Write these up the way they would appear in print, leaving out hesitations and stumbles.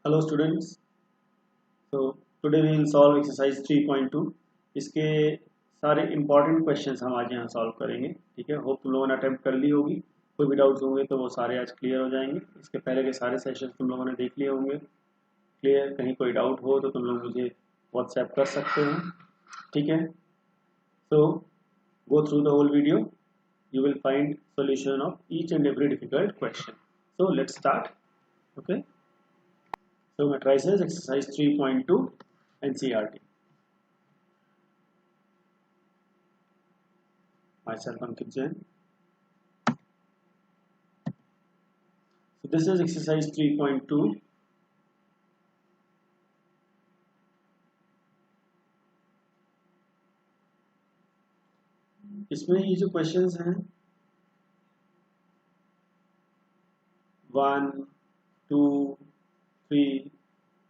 Hello students. तो today we will solve exercise 3.2। इसके सारे इंपॉर्टेंट क्वेश्चंस हम आज यहाँ सॉल्व करेंगे। ठीक है, होप तुम लोगों ने अटेम्प्ट कर ली होगी। कोई भी डाउट्स होंगे तो वो सारे आज क्लियर हो जाएंगे। इसके पहले के सारे सेशंस तुम लोगों ने देख लिए होंगे। क्लियर? कहीं कोई डाउट हो तो तुम लोग मुझे व्हाट्सएप कर सकते हैं। ठीक है, so go through the whole video. You will find solution of each and every difficult question. So let's start. Okay, so matrices exercise 3.2 NCERT. Myself Ankit Jain. So this is exercise 3.2. इसमें ये जो questions हैं 1, 2, 3,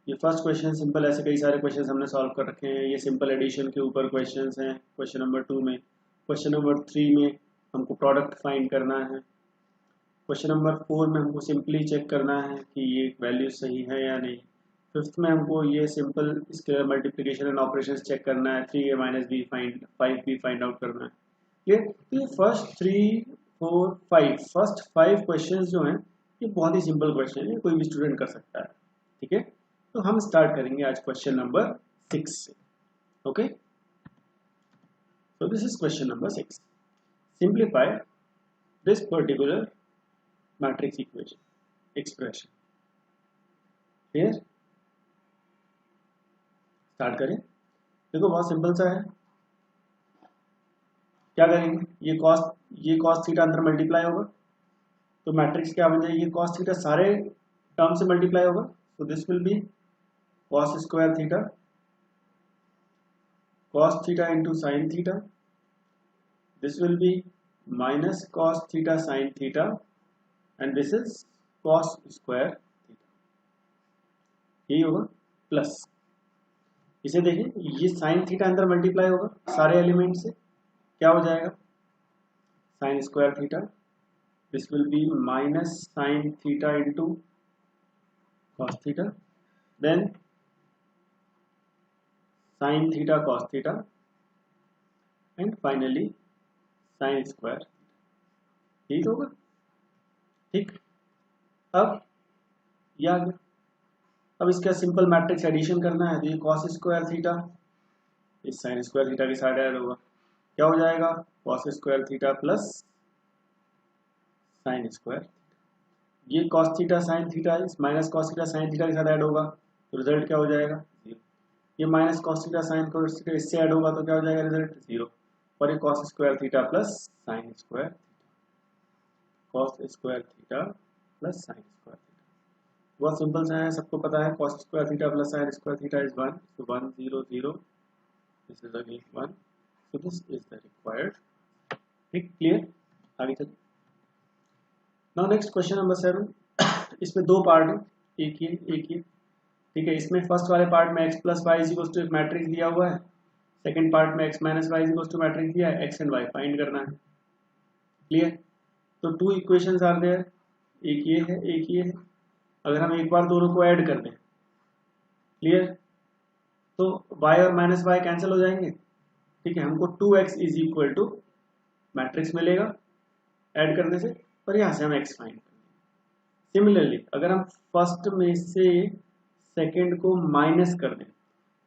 ये first question simple, ऐसे कई सारे questions हमने solve कर रखे हैं। ये सिंपल एडिशन के ऊपर क्वेश्चंस हैं क्वेश्चन नंबर 2 में। क्वेश्चन नंबर 3 में हमको प्रोडक्ट फाइंड करना है। क्वेश्चन नंबर 4 में हमको सिंपली चेक करना है कि ये वैल्यू सही है या नहीं। फिफ्थ में हमको ये simple scalar multiplication and operations check करना है। 3a minus B find 5b find out करना है। ये तो ये फर्स्ट 3, 4, 5 फर्स्ट 5 क्वेश्चंस जो हैं ये बहुत ही सिंपल क्वेश्चन है, कोई भी स्टूडेंट कर सकता है। ठीक है, तो हम स्टार्ट करेंगे आज क्वेश्चन नंबर 6 से। Okay, so this is question number 6. Simplify this particular matrix equation expression. Clear? Start करें। देखो बहुत सिंपल सा है। क्या करेंगे, ये cos थीटा अंदर मल्टीप्लाई होगा तो मैट्रिक्स क्या बन जाएगी, ये cos थीटा सारे टर्म से मल्टीप्लाई होगा। तो this will B cos square theta cos theta into sine theta. This will be minus cos theta sine theta and this is cos square theta. यही होगा प्लस, इसे देखिए ये साइन थीटा अंदर मल्टीप्लाई होगा सारे एलिमेंट से, क्या हो जाएगा sine square theta. This will be minus sine theta into cos theta, then sine theta cos theta and finally sine square. ठीक होगा, ठीक। अब ये आ गया। अब इसका सिंपल मैट्रिक्स एडिशन करना है तो ये cos स्क्वायर थीटा इस साइन स्क्वायर थीटा के साइड ऐड होगा, क्या हो जाएगा cos square theta plus sine square. ये cos थीटा साइन थीटा इस minus cos theta sine theta के साथ ऐड होगा तो रिजल्ट क्या हो जाएगा 0। ये minus cos theta sine theta इससे ऐड होगा तो क्या हो जाएगा रिजल्ट 0। और ये cos square theta plus sine square, cos square theta plus sign square theta. बहुत सिंपल सा है, सबको पता है cos square theta plus sign square theta is 1, so 1 0 0, this is again 1, so this is the required। ठीक, clear? आगे चलिए। Now next question number 7। इसमें दो पार्ट है, एक ही। ठीक है, इसमें फर्स्ट वाले पार्ट में x plus Y is equal to एक मैट्रिक्स दिया हुआ है, सेकंड पार्ट में x minus Y is equal to matrix दिया है, x एंड y फाइंड करना है। क्लियर? तो टू इक्वेशंस आर देयर, एक ये है एक ये है। अगर हम एक बार दोनों को ऐड कर दें, क्लियर, तो y और माइनस वाई कैंसिल हो जाएंगे। ठीक है, हमको 2x is equal to matrix मिलेगा ऐड करने से, और यहाँ से हम x फाइंड करेंगे। सिमिलरली अगर हम फर्स्ट में से सेकंड को माइनस कर दें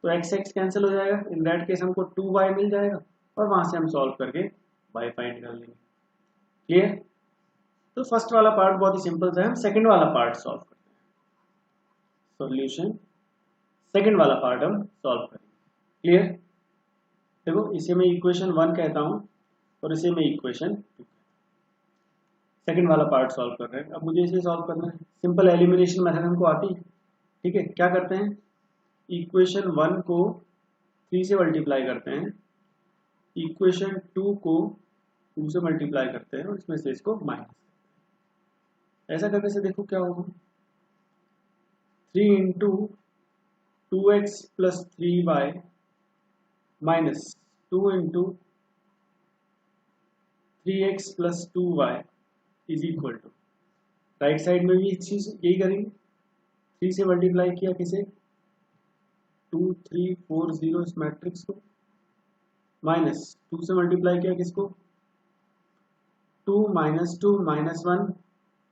तो x x कैंसिल हो जाएगा, इन दैट केस हमको 2y मिल जाएगा और वहां से हम सॉल्व करके y फाइंड कर लेंगे। क्लियर? तो फर्स्ट वाला पार्ट बहुत ही सिंपल था, हम सेकंड वाला पार्ट सॉल्व करते हैं। सॉल्यूशन सेकंड वाला पार्ट हम सॉल्व करेंगे। क्लियर? देखो इसे मैं इक्वेशन 1 कहता हूं और इसे मैं इक्वेशन 2। सेकंड वाला पार्ट सॉल्व कर रहे हैं। अब मुझे इसे सॉल्व करना है, सिंपल एलिमिनेशन मेथड हमको आती है। ठीक है, क्या करते हैं, इक्वेशन 1 को 3 से मल्टीप्लाई करते हैं, इक्वेशन 2 को 2 से मल्टीप्लाई करते हैं और इसमें से इसको माइनस। ऐसा करने से देखो क्या होगा, 3 into 2x plus 3y minus 2 into 3x plus 2y is equal to, right side में भी चीज यही करेंगे, 3 से मल्टीप्लाई किया किसे, 2 3 4 0 इस मैट्रिक्स को, माइनस 2 से मल्टीप्लाई किया किसको, 2 -2 -1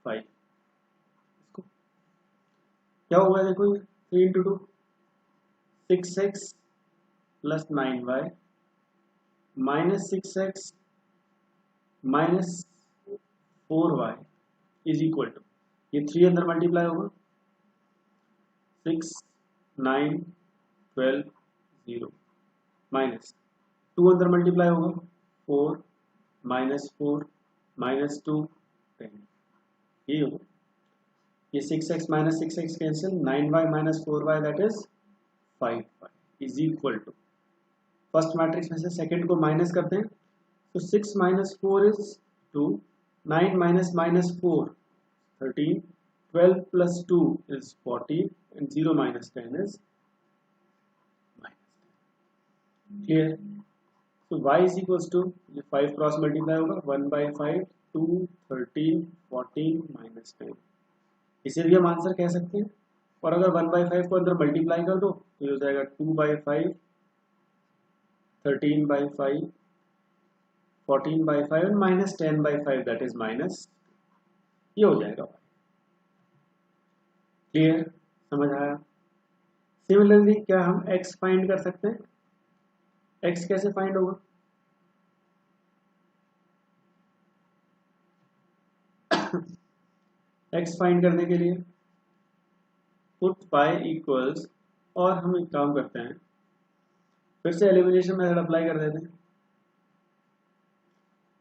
5, इसको क्या होगा देखो, 3 × 2 6x plus 9y minus 6x minus 4y is equal to, ये 3 अंदर मल्टीप्लाई होगा, 6 9 12 0 माइनस 2 अंदर मल्टीप्लाई होगा, 4 -4 -2 10, ये होगा, ये 6x minus 6x cancel, 9y minus 4y that is 5y is equal to, first matrix में से सेकंड को माइनस करते हैं, तो 6 - 4 is 2, 9 - 4 13, 12 + 2 is 14 and 0 - 10 is -10. Clear? So y is equals to, ये 5 क्रॉस मल्टीप्लाई होगा, 1/5 2 13 14 -10, इसे भी हम आंसर कह सकते हैं। और अगर 1/5 को अंदर मल्टीप्लाई कर दो तो ये हो जाएगा 2/5 13/5 14/5 and -10/5 दैट इज माइनस, ये हो जाएगा। क्लियर, समझ आया? सिमिलरली क्या हम x फाइंड कर सकते हैं? x कैसे फाइंड होगा? x फाइंड करने के लिए पुट y इक्वल्स, और हम एक काम करते हैं, फिर से एलिमिनेशन मेथड अप्लाई कर देते हैं।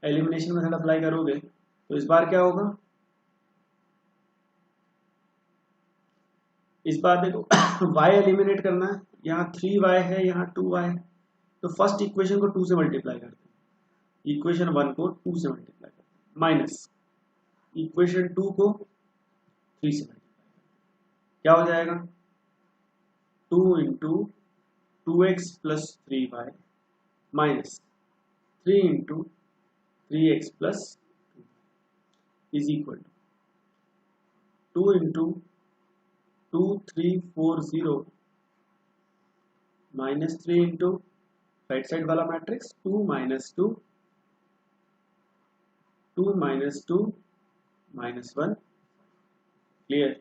एलिमिनेशन मेथड अप्लाई करोगे तो इस बार क्या होगा, इस बार देखो y एलिमिनेट करना है, यहाँ 3y है, यहाँ 2y है, तो फर्स्ट इक्वेशन को 2 से मल्टीप्लाई करते हैं, इक्वेशन 1 को 2 से मल्टीप्लाई करते हैं, माइनस इक्वेशन 2 को 3 से मल्टीप्लाई करते हैं, क्या हो जाएगा, 2 × 2x + 3y minus 3 × 3x + 2 is equal to 2 × 2 3 4 0 minus 3 × right side वाला मैट्रिक्स 2 - 2 2 - 2 -1। क्लियर,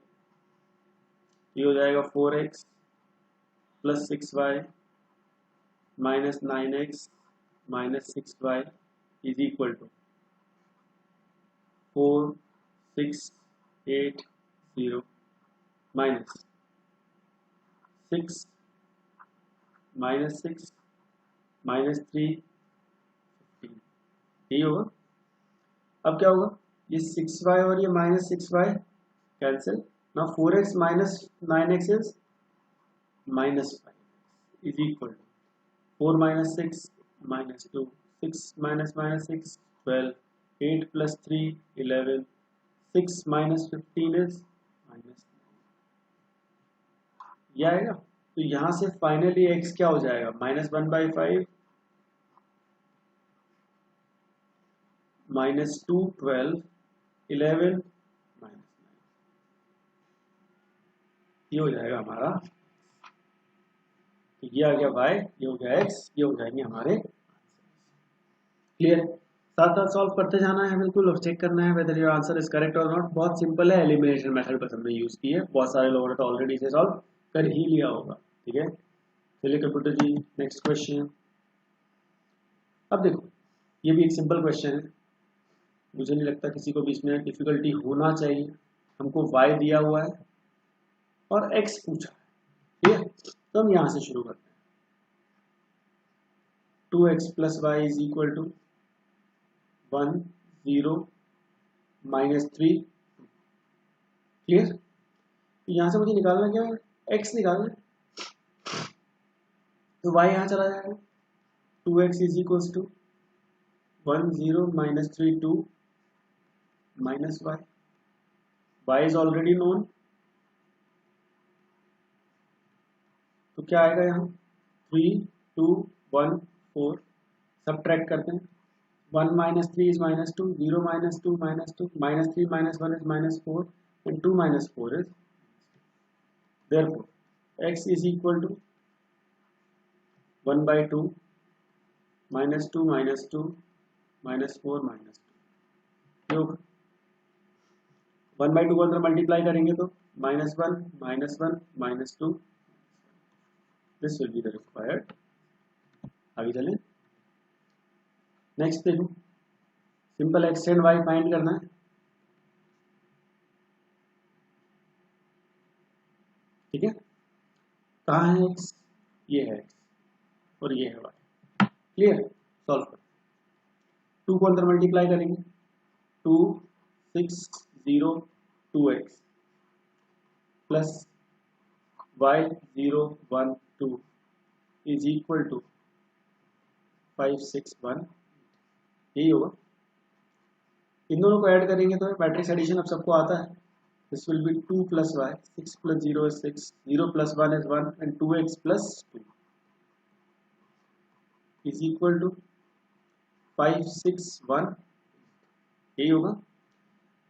ये हो जाएगा 4x + 6y minus 9x minus 6y is equal to 4 6 8 0 minus 6 -6 -3 15, यही होगा। अब क्या होगा, ये 6y और ये -6y कैंसिल, ना 4x minus 9x is -5 is equal to 4 - 6 -2 6 - 6 12 8 + 3 11 6 - 15 is -9, ये आएगा। तो यहां से फाइनली x क्या हो जाएगा, -1/5 -2 12 11 -9, ये हो जाएगा हमारा, तो ये आ गया y, ये हो गया x, ये हो जाएंगे हमारे। क्लियर, साथ साथ सॉल्व करते जाना है बिल्कुल, और चेक करना है whether your answer is correct और नॉट। बहुत सिंपल है, एलिमिनेशन मेथड बस हमने यूज की है, बहुत सारे लोगों ने तो ऑलरेडी इसे सॉल्व कर ही लिया होगा। ठीक है, चलिए कंप्यूटर जी नेक्स्ट क्वेश्चन। अब देखो, ये भी एक सिंपल क्वेश्चन है, मुझे नहीं लगता किसी को भी इसमें डिफिकल्टी होना चाहिए। हमको y दिया हुआ है और x पूछा है, ठीक है, तो हम यहां से शुरू करते हैं। 2x + y is equal to 1 0 -3 2। Clear, तो यहां से मुझे निकालना क्या है, x निकालना है, तो y यहां चला जाएगा, 2x is equal to 1 0 -3 2 minus y is already known, तो क्या आएगा यहाँ 3 2 1 4, सब्ट्रैक्ट करते हैं, 1 - 3 is -2 0 - 2 -2 -3 - 1 is -4 and 2 - 4 is, therefore x is equal to 1/2 -2 -2 -4 -2 योग 1/2 को अंदर मल्टीप्लाई करेंगे तो -1 -1 -2 this will be the required. आगे चलें, नेक्स्ट देखो, simple x and y find करना है। ठीक है, कहाँ है x, ये है x और ये है y। क्लियर, सॉल्व कर। 2 को अंदर मल्टीप्लाई करेंगे 2 6 0 2x plus y 0 1 2 is equal to 5 6 1, यही होगा। इन दोनों को ऐड करेंगे तो मैट्रिक्स एडिशन अब सबको आता है। This will B 2 + y 6 + 0 is 6 0 + 1 is 1 and 2x + 2 is equal to 5 6 1, यही होगा।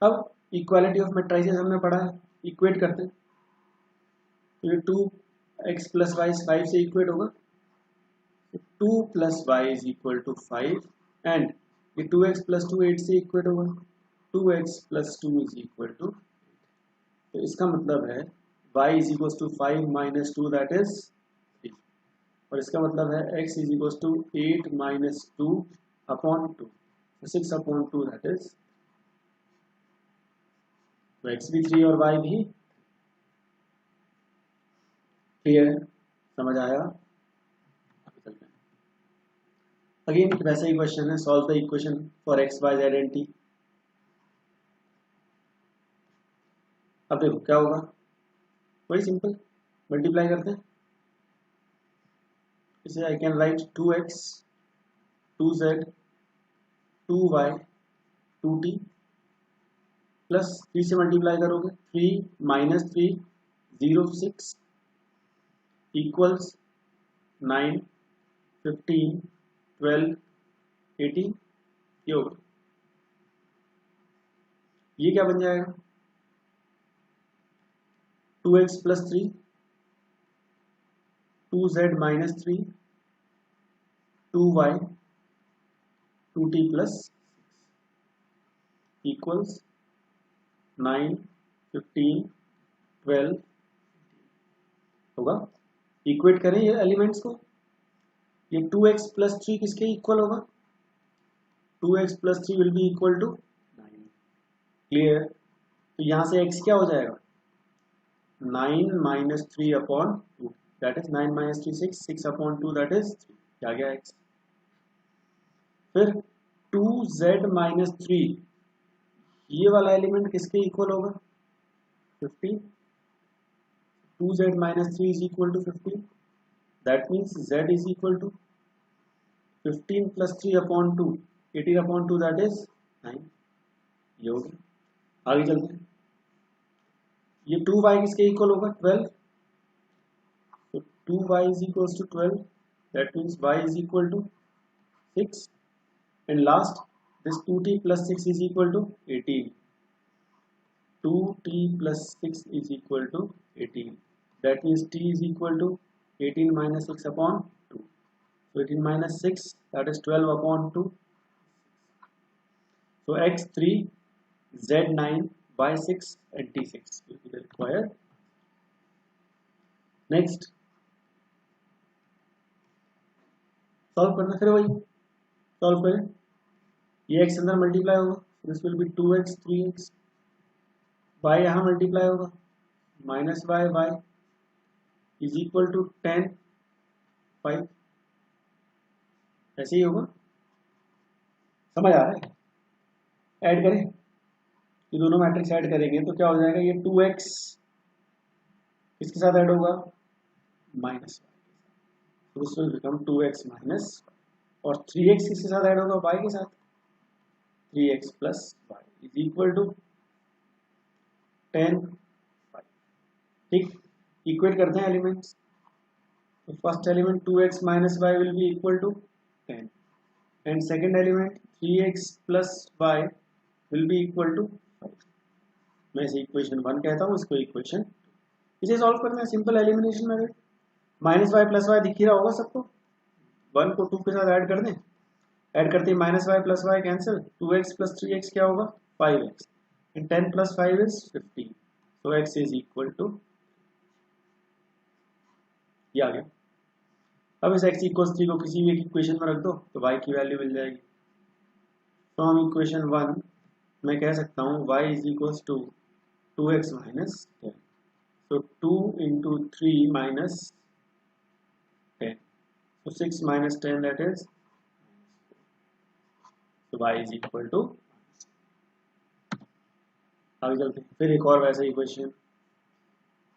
अब इक्वालिटी ऑफ मैट्रिसेस हमने पढ़ा है, इक्वेट करते हैं तो ये 2x + y 5 से इक्वेट होगा, 2 + y is equal to 5 and ये 2x + 2 8 से इक्वेट होगा, 2x + 2 is equal to 8। तो इसका मतलब है y is equal to 5 - 2 that is 3, और इसका मतलब है x is equal to 8 - 2 upon 2, तो 6 upon 2 that is, तो x भी 3 और y भी। क्लियर, समझ आया? अगेन वैसा ही क्वेश्चन है, solve the equation for x y z and t। अब देखो क्या होगा, वही सिंपल मल्टीप्लाई करते हैं इसे। I can write 2x 2z 2y 2t plus 3 से मल्टीप्लाई करोगे 3 - 3 0 6 इक्वल्स 9 15 12 18, ये होगा। ये क्या बन जाएगा, 2x + 3 2z - 3 2y 2t + 6 equals 9 15 12 होगा। इक्वेट करें ये एलिमेंट्स को, ये 2x + 3 किसके इक्वल होगा, 2x + 3 will be equal to 9। Clear, तो यहां से x क्या हो जाएगा, 9 - 3 upon 2 that is 9 - 3 6 6 upon 2 that is 3, क्या गया x। फिर 2z - 3 ये वाला एलिमेंट किसके इक्वल होगा, 15, 2z - 3 is equal to 15, that means z is equal to 15 + 3 upon 2 18 upon 2 that is 9, ये हो गया। आगे चलते हैं, ये 2y किसके इक्वल होगा, 12, तो 2y is equals to 12, that means y is equal to 6 and last this 2t + 6 is equal to 18, 2t + 6 is equal to 18, that means t is equal to 18 - 6 upon 2, so 18 - 6 that is 12 upon 2, so x3 z9 y6 and t6 will be required। Next solve करना, फिर वही solve करें, ये x अंदर multiply होगा, this will be 2x 3x, y यहाँ multiply होगा -y y is equal to 10 5, ऐसे ही होगा। समझ आ रहा है? ऐड करें, ये दोनों मैट्रिक्स ऐड करेंगे तो क्या हो जाएगा, ये 2x किसके साथ ऐड होगा, -y, तो दिस विल बिकम 2x - और 3x किसके साथ ऐड होगा, y के साथ, 3x + y is equal to 10 5। ठीक, इक्वेट करते हैं एलिमेंट्स, तो first element 2x - y will be equal to 10 and second element 3x + y will be equal to 5। मैं इसे इक्वेशन 1 कहता हूँ, इसको इक्वेशन 2। इसे सॉल्व करना है simple elimination method. Minus Y plus Y दिख ही रहा होगा सबको, 1 को 2 के साथ ऐड कर दें, ऐड करते ही minus Y plus y cancel, 2x plus 3x क्या होगा 5x, and 10 plus 5 is 15, so x is equal to, ये आ गया। अब इस x इक्वल 3 को किसी भी इक्वेशन में रख दो तो y की वैल्यू मिल जाएगी। तो हम इक्वेशन 1 मैं कह सकता हूँ y is equal to 2x minus 10, so 2 into 3 minus 10, so 6 minus 10 that is, so y is equal to, आगे चलते हैं। फिर एक और वैसा ही क्वेश्चन,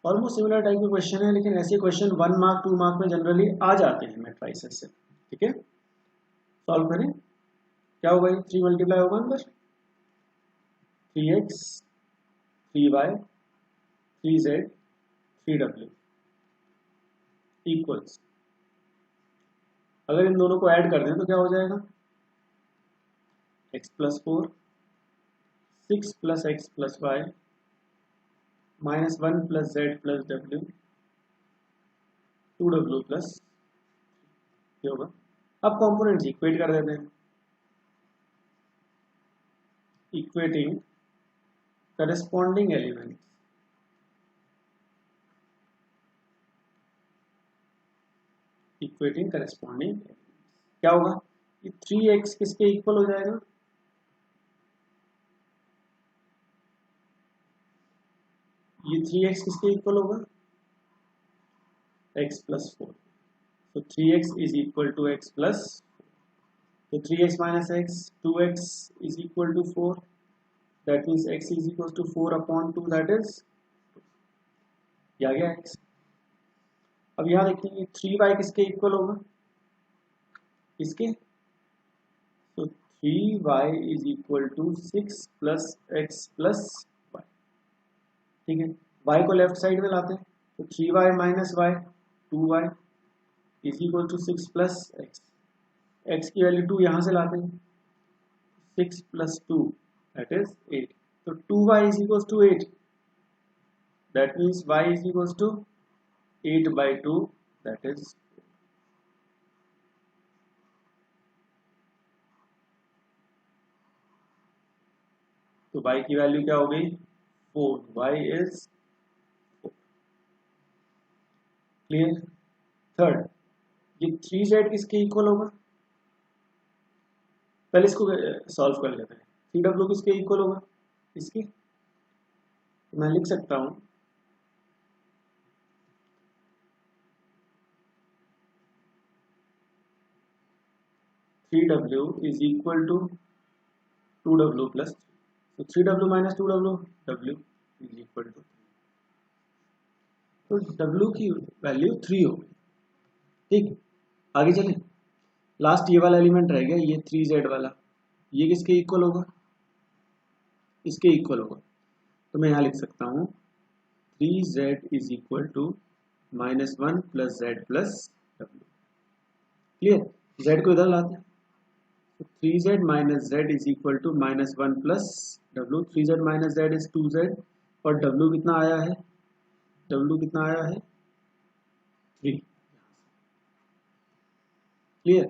ऑलमोस्ट सिमिलर टाइप के क्वेश्चन है, लेकिन ऐसे क्वेश्चन 1 मार्क 2 मार्क में जनरली आ जाते हैं मैट्रिसेस से। ठीक है, सॉल्व करें, क्या होगा, 3 मल्टीप्लाई होगा अंदर, 3x 3y 3z 3w equals, अगर इन दोनों को ऐड कर दें तो क्या हो जाएगा, x plus 4 6 plus x plus Y minus 1 plus z plus w 2w plus, क्या होगा। अब कॉम्पोनेंट्स इक्वेट कर देते हैं, equating corresponding elements, equating corresponding क्या होगा, ये 3x किसके इक्वल हो जाएगा, ये 3x किसके इक्वल होगा, x प्लस 4, तो 3x is equal to x plus, तो 3x minus x 2x is equal to 4, that means x is equal to 4 upon 2, that is, ये आ गया x। अब यहाँ देखते हैं 3y किसके इक्वल होगा, इसके, तो 3y is equal to 6 plus x plus y। ठीक है, y को लेफ्ट साइड में लाते हैं, तो 3y minus y 2y is equal to 6 plus x, x की वैल्यू 2 यहाँ से लाते हैं, 6 प्लस 2 दैट इज 8, तो 2y is equal to 8, that means y is equal to 8 by 2 that is, तो y की वैल्यू क्या हो गई 4, y is 4। क्लियर। थर्ड, ये 3z किसके इक्वल होगा, पहले इसको सॉल्व कर लेते हैं, 3w किसके इक्वल होगा, इसकी, तो मैं लिख सकता हूं 3w is equal to 2w plus 3, so 3w minus 2w, w is equal to 3, तो w की वैल्यू 3 हो गई। ठीक, आगे चलें, लास्ट ये वाला एलिमेंट रह गया, ये 3z वाला, ये किसके इक्वल होगा, इसके इक्वल होगा, तो मैं यहाँ लिख सकता हूँ 3z is equal to -1 plus z plus w। Clear, z को इधर लाते हैं, 3z minus z is equal to -1 plus w, 3z minus z is 2z, और w कितना आया है, w कितना आया है 3। Clear,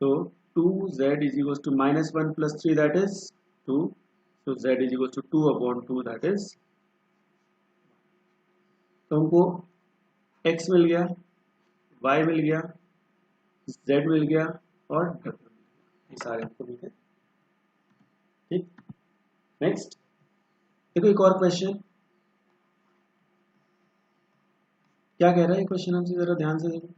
so 2z is equal to -1 plus 3 that is 2, so z is equal to 2 upon 2 that is, तो हमको x मिल गया, y मिल गया, z मिल गया और w, ये सारे हमको मिल गए। ठीक, नेक्स्ट देखो एक और क्वेश्चन, क्या कह रहा है ये क्वेश्चन हमसे, जरा ध्यान से देखो।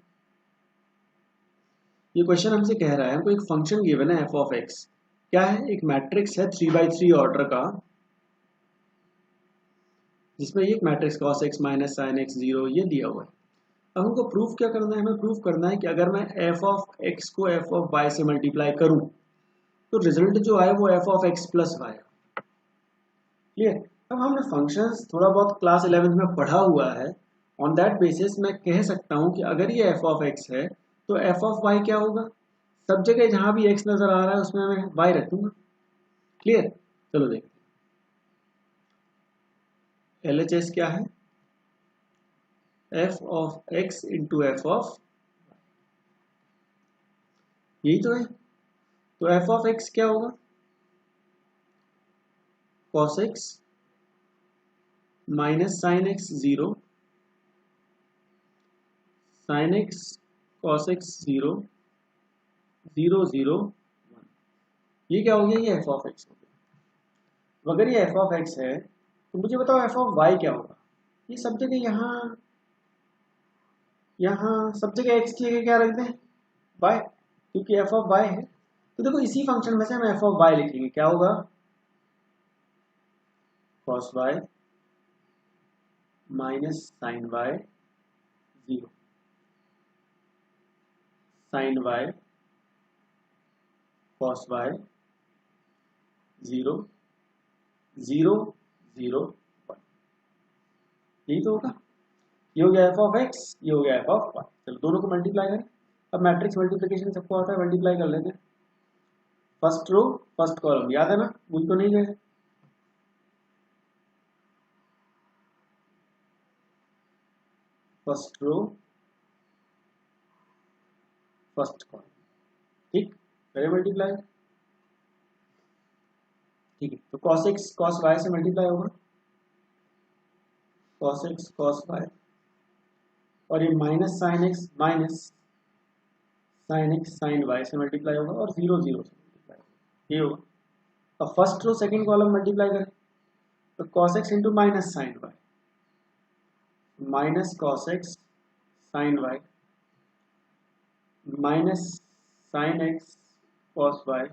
ये क्वेश्चन हमसे कह रहा है, हमको एक फंक्शन गिवन है f ऑफ x, क्या है, एक मैट्रिक्स है 3x3 ऑर्डर का, जिसमें ये matrix cos x minus sin x 0 ये दिया हुआ है। अब हमको प्रूफ क्या करना है, हमें प्रूफ करना है कि अगर मैं f ऑफ x को f ऑफ y से मल्टीप्लाई करूं तो रिजल्ट जो आए वो f of x plus y। Clear, अब हमने फंक्शंस थोड़ा बहुत क्लास 11 में पढ़ा हुआ है, ऑन दैट बेसिस मैं कह सकता हूं कि अगर ये f ऑफ x है तो f ऑफ y क्या होगा, सब जगह जहां भी x नजर आ रहा है उसमें मैं y रखूंगा। क्लियर, चलो देखते हैं LHS क्या है, F of x into F of, यही तो है। तो एफ ऑफ एक्स क्या होगा, cos x minus sine x 0, sine x cos x 0, 0 0 1, ये क्या हो गया, ये एफ ऑफ एक्स हो गया। अगर ये एफ ऑफ एक्स है तो मुझे बताओ एफ ऑफ वाई क्या होगा। ये सब जगह यहाँ सब जगह एक्स की जगह क्या रख दें, वाई, क्योंकि एफ ऑफ वाई है। तो देखो इसी फंक्शन में से हम एफ ऑफ वाई लिखेंगे, क्या होगा, cos y minus sine y 0, sine y cos y 0 0 0 1, यही तो होगा। ये हो गया एफ ऑफ एक्स, ये हो गया एफ ऑफ वाई। चलो दोनों को मल्टीप्लाई करें। अब मैट्रिक्स मल्टीप्लिकेशन सबको आता है, मल्टीप्लाई कर लेते हैं। फर्स्ट रो फर्स्ट कॉलम, याद है ना, भूल तो नहीं गए। फर्स्ट रो फर्स्ट कॉलम, ठीक, करें मल्टीप्लाई, ठीक है। तो cos x cos y से मल्टीप्लाई होगा, cos x cos y, और ये minus sine x minus sine x sine y से मल्टीप्लाई होगा, और 0 0 से मल्टीप्लाई होगा, ये होगा। अब first row second column multiply करें, तो cos x into minus sine y, minus cos x sine y minus sine x cos y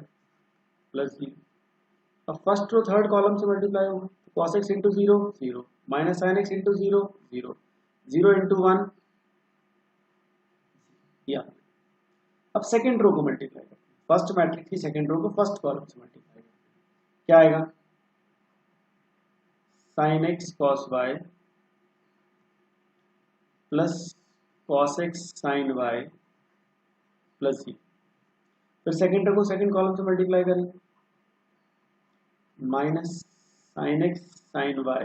plus 0। अब फर्स्ट रो थर्ड कॉलम से मल्टीप्लाई होगा, cos x into 0 0 minus sine x into 0 0 0 into 1 या। अब second row को multiply करते हैं, first matrix की second row को फर्स्ट कॉलम से मल्टीप्लाई करते हैं, क्या आएगा, sine x cos y plus cos x sine y plus 0। फिर सेकंड रो को सेकंड कॉलम से मल्टीप्लाई करेंगे, minus sine x sine y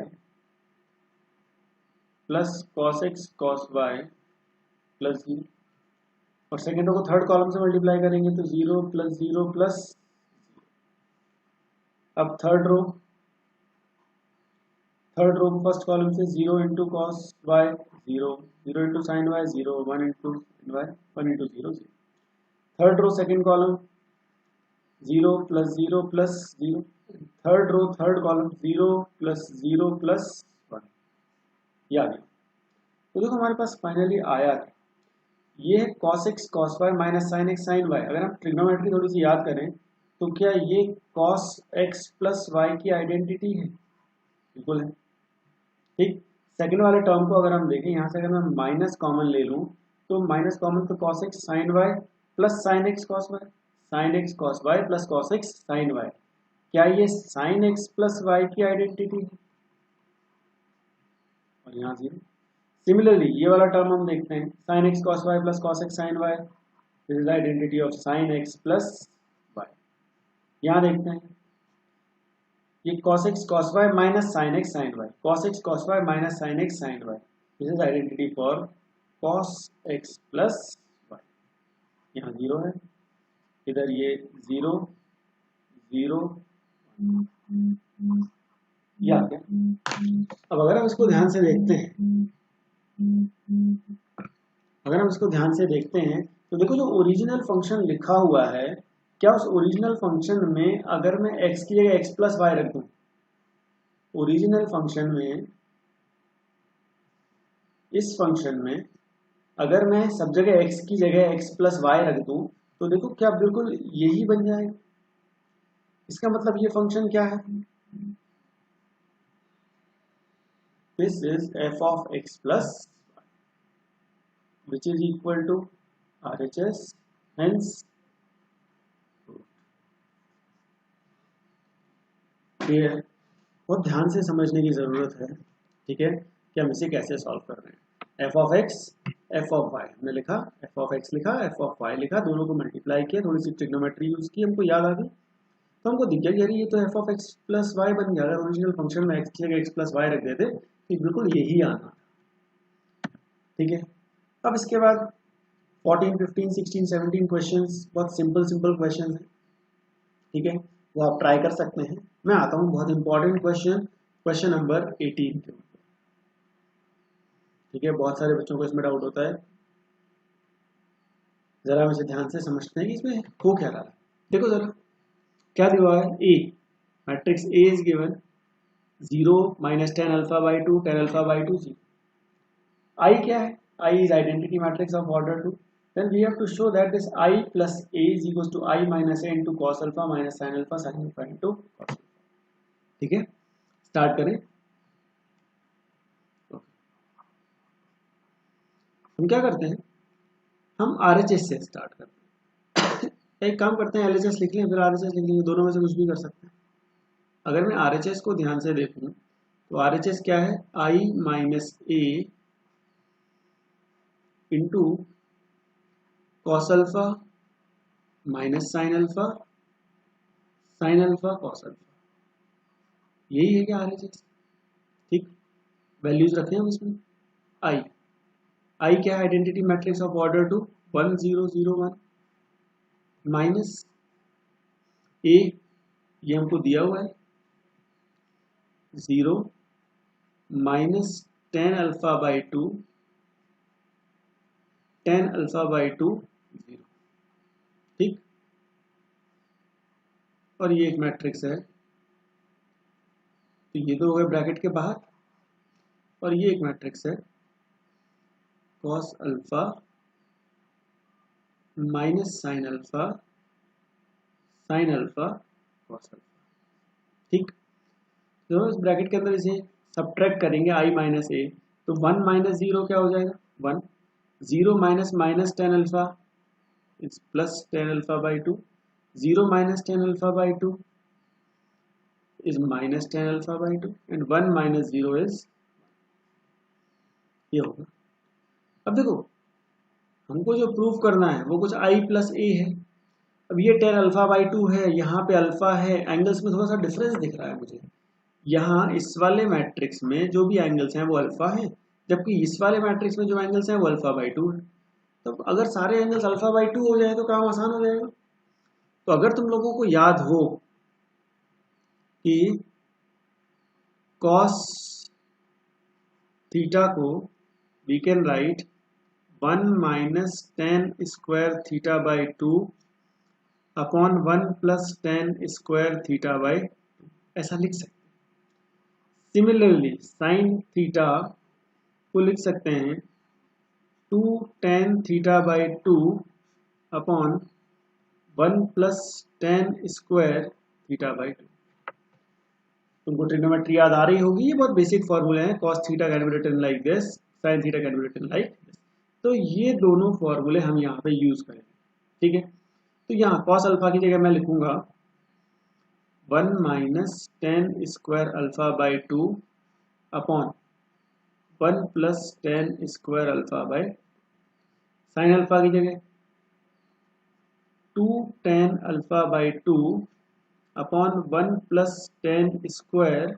plus cos x cos y plus 0। और सेकंड रो को थर्ड कॉलम से मल्टीप्लाई करेंगे तो 0 plus 0 plus 0। अब थर्ड रो को फर्स्ट कॉलम से 0 into cos y 0 0 into sine y 0 1 into y 1 into 0 0। Third row second column 0 plus 0 plus 0। Third row third column 0 plus 0 plus 1, ये आ गया। तो देखो हमारे पास फाइनली आया था, ये है cos x cos y minus sine x sine y। अगर हम ट्रिग्नोमेट्री थोड़ी सी याद करें तो क्या ये cos x प्लस y की आइडेंटिटी है, बिल्कुल है, ठीक। सेकंड वाले टर्म को अगर हम देखें, यहाँ से अगर मैं माइनस कॉमन ले लूँ तो माइनस कॉमन, तो cos x sine y plus sine x cos y, sine x cos y plus cos x sine y, क्या ये साइन x प्लस y की आइडेंटिटी है, और यहाँ 0। सिमिलरली ये वाला टर्म हम देखते हैं, sine x cos y plus cos x sine y, this is identity of sine x plus y। यहाँ देखते हैं ये cos x cos y minus sine x sine y, cos x cos y minus sine x sine y, this is identity for cos x plus y। यहाँ 0 है, इधर ये 0 0 या क्या। अब अगर हम इसको ध्यान से देखते हैं, अगर हम इसको ध्यान से देखते हैं तो देखो जो ओरिजिनल फंक्शन लिखा हुआ है, क्या उस ओरिजिनल फंक्शन में अगर मैं x की जगह x प्लस वाई रख दूं, ओरिजिनल फंक्शन में, इस फंक्शन में अगर मैं सब जगह x की जगह x प्लस वाई रख दूं तो देखो क्या बिल्कुल यही बन जाएगा। इसका मतलब ये फंक्शन क्या है, this is f of x plus which is equal to RHS, hence ये बहुत ध्यान से समझने की जरूरत है, ठीक है, कि हम इसे कैसे सॉल्व कर रहे हैं। f of x f of y हमने लिखा, f of x लिखा, f of y लिखा, दोनों को मल्टीप्लाई किया, थोड़ी सी ट्रिग्नोमेट्री यूज की, हमको याद आ गई, तो हमको दिख गया यार ये तो f of x plus y बन गया। अगर ओरिजिनल फंक्शन में x की जगह x प्लस y रख देते तो बिल्कुल यही आना। ठीक है। अब इसके बाद 14, 15, 16, 17 क्वेश्चंस बहुत सिंपल क्वेश्चन है, ठीक है, वो आप ट्राई कर सकते हैं। मैं आता हूँ बहुत इंपॉर्टेंट क्वेश्चन, क्वेश्चन नंबर 18 के ऊपर, ठीक है। बहुत सारे बच्चों को इसमें डाउट होता है, जरा हम इसे ध्यान से समझते हैं कि इसमें हो क्या रहा है। देखो जरा क्या दिया हुआ है, a matrix A is given 0 minus 10 alpha by 2 10 alpha by 2 0। I क्या है, I is identity matrix of order 2, then we have to show that this I plus A is equals to I minus A into cos alpha minus sin alpha into cos alpha, ठीक है। Start करें। हम क्या करते हैं, हम RHS से start करते हैं। एक काम करते हैं, LHS लिख लें फिर RHS लिख लेंगे, दोनों में से कुछ भी कर सकते हैं। अगर मैं RHS को ध्यान से देखूं तो RHS क्या है, I minus A into cos alpha minus sine alpha cos alpha, यही है क्या RHS, ठीक। वैल्यूज रखें हम इसमें, आई क्या है, identity matrix of order 2 1 0 0 1 minus A, ये हमको दिया हुआ है 0 minus 10 alpha by 2 10 alpha by 2 0, ठीक। और ये एक मैट्रिक्स है, तो ये तो हो गया ब्रैकेट के बाहर, और ये एक मैट्रिक्स है cos alpha minus sine alpha cos alpha, ठीक। तो इस ब्रैकेट के अंदर इसे सब्ट्रैक्ट करेंगे आई माइनस ए, तो 1 माइनस 0 क्या हो जाएगा 1, 0 minus minus 10 alpha it's plus 10 alpha by 2, 0 minus 10 alpha by 2 is minus 10 alpha by 2 and 1 minus 0 is ये होगा। अब देखो हमको जो प्रूफ करना है वो कुछ i प्लस a है। अब ये 10 अल्फा बाई 2 है, यहाँ पे अल्फा है, एंगल्स में थोड़ा सा डिफरेंस दिख रहा है मुझे। यहाँ इस वाले मैट्रिक्स में जो भी एंगल्स हैं वो अल्फा है, जबकि इस वाले मैट्रिक्स में जो एंगल्स हैं वो अल्फा बाई 2 है। तो अगर सारे एंगल्स अल्फा बाई 2 हो जाए तो काम आसान हो जाएगा। तो अगर तुम लोगों को याद हो कि cos थीटा को we can write 1 minus 10 square theta by 2 upon 1 plus 10 square theta by 2, ऐसा लिख सकते हैं। सिमिलरली sin थीटा को लिख सकते हैं 2 tan theta by 2 upon 1 plus 10 square theta by 2। तुमको ट्रिग्नोमेट्री याद आ रही होगी, ये बहुत बेसिक फॉर्मूले हैं, cos theta can be written like this, sin theta can be written like this. तो ये दोनों फॉर्मूले हम यहाँ पे यूज करेंगे, ठीक है। तो यहाँ cos अल्फा की जगह मैं लिखूंगा 1 minus 10 square alpha by 2 upon 1 plus 10 square alpha by, sine alpha की जगह 2 tan alpha by 2 upon 1 plus 10 square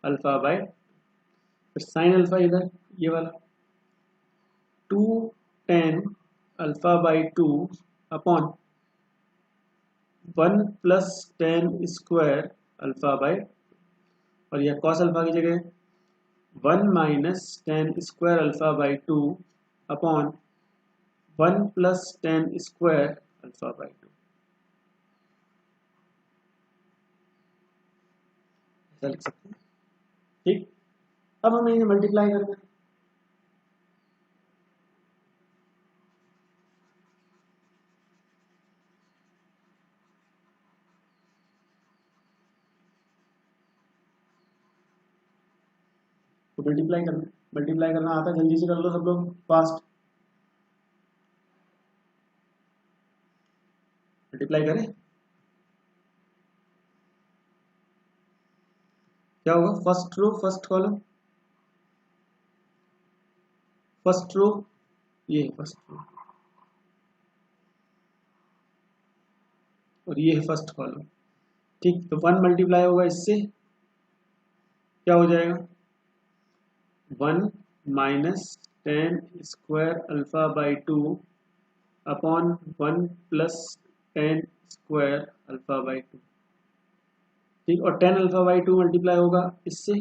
alpha by, फिर साइन अल्फा इधर ये वाला 2 tan alpha by 2 upon 1 plus 10 square alpha by, और यह कॉस अल्फा की जगह 1 minus 10 square alpha by 2 upon 1 plus 10 square alpha by 2, ऐसा लिख सकते हैं, ठीक। अब हमें इन्हें मल्टीप्लाई करना है, तो मल्टीप्लाई करना आता है, जल्दी से कर लो सब लोग फास्ट, मल्टीप्लाई करें। क्या होगा, first row first column, first row ये है फर्स्ट रो, और ये है फर्स्ट कॉलम, ठीक। तो 1 मल्टीप्लाई होगा इससे, क्या हो जाएगा 1 minus ten square alpha by two upon 1 plus ten square alpha by two. ठीक, और tan alpha by two multiply होगा इससे,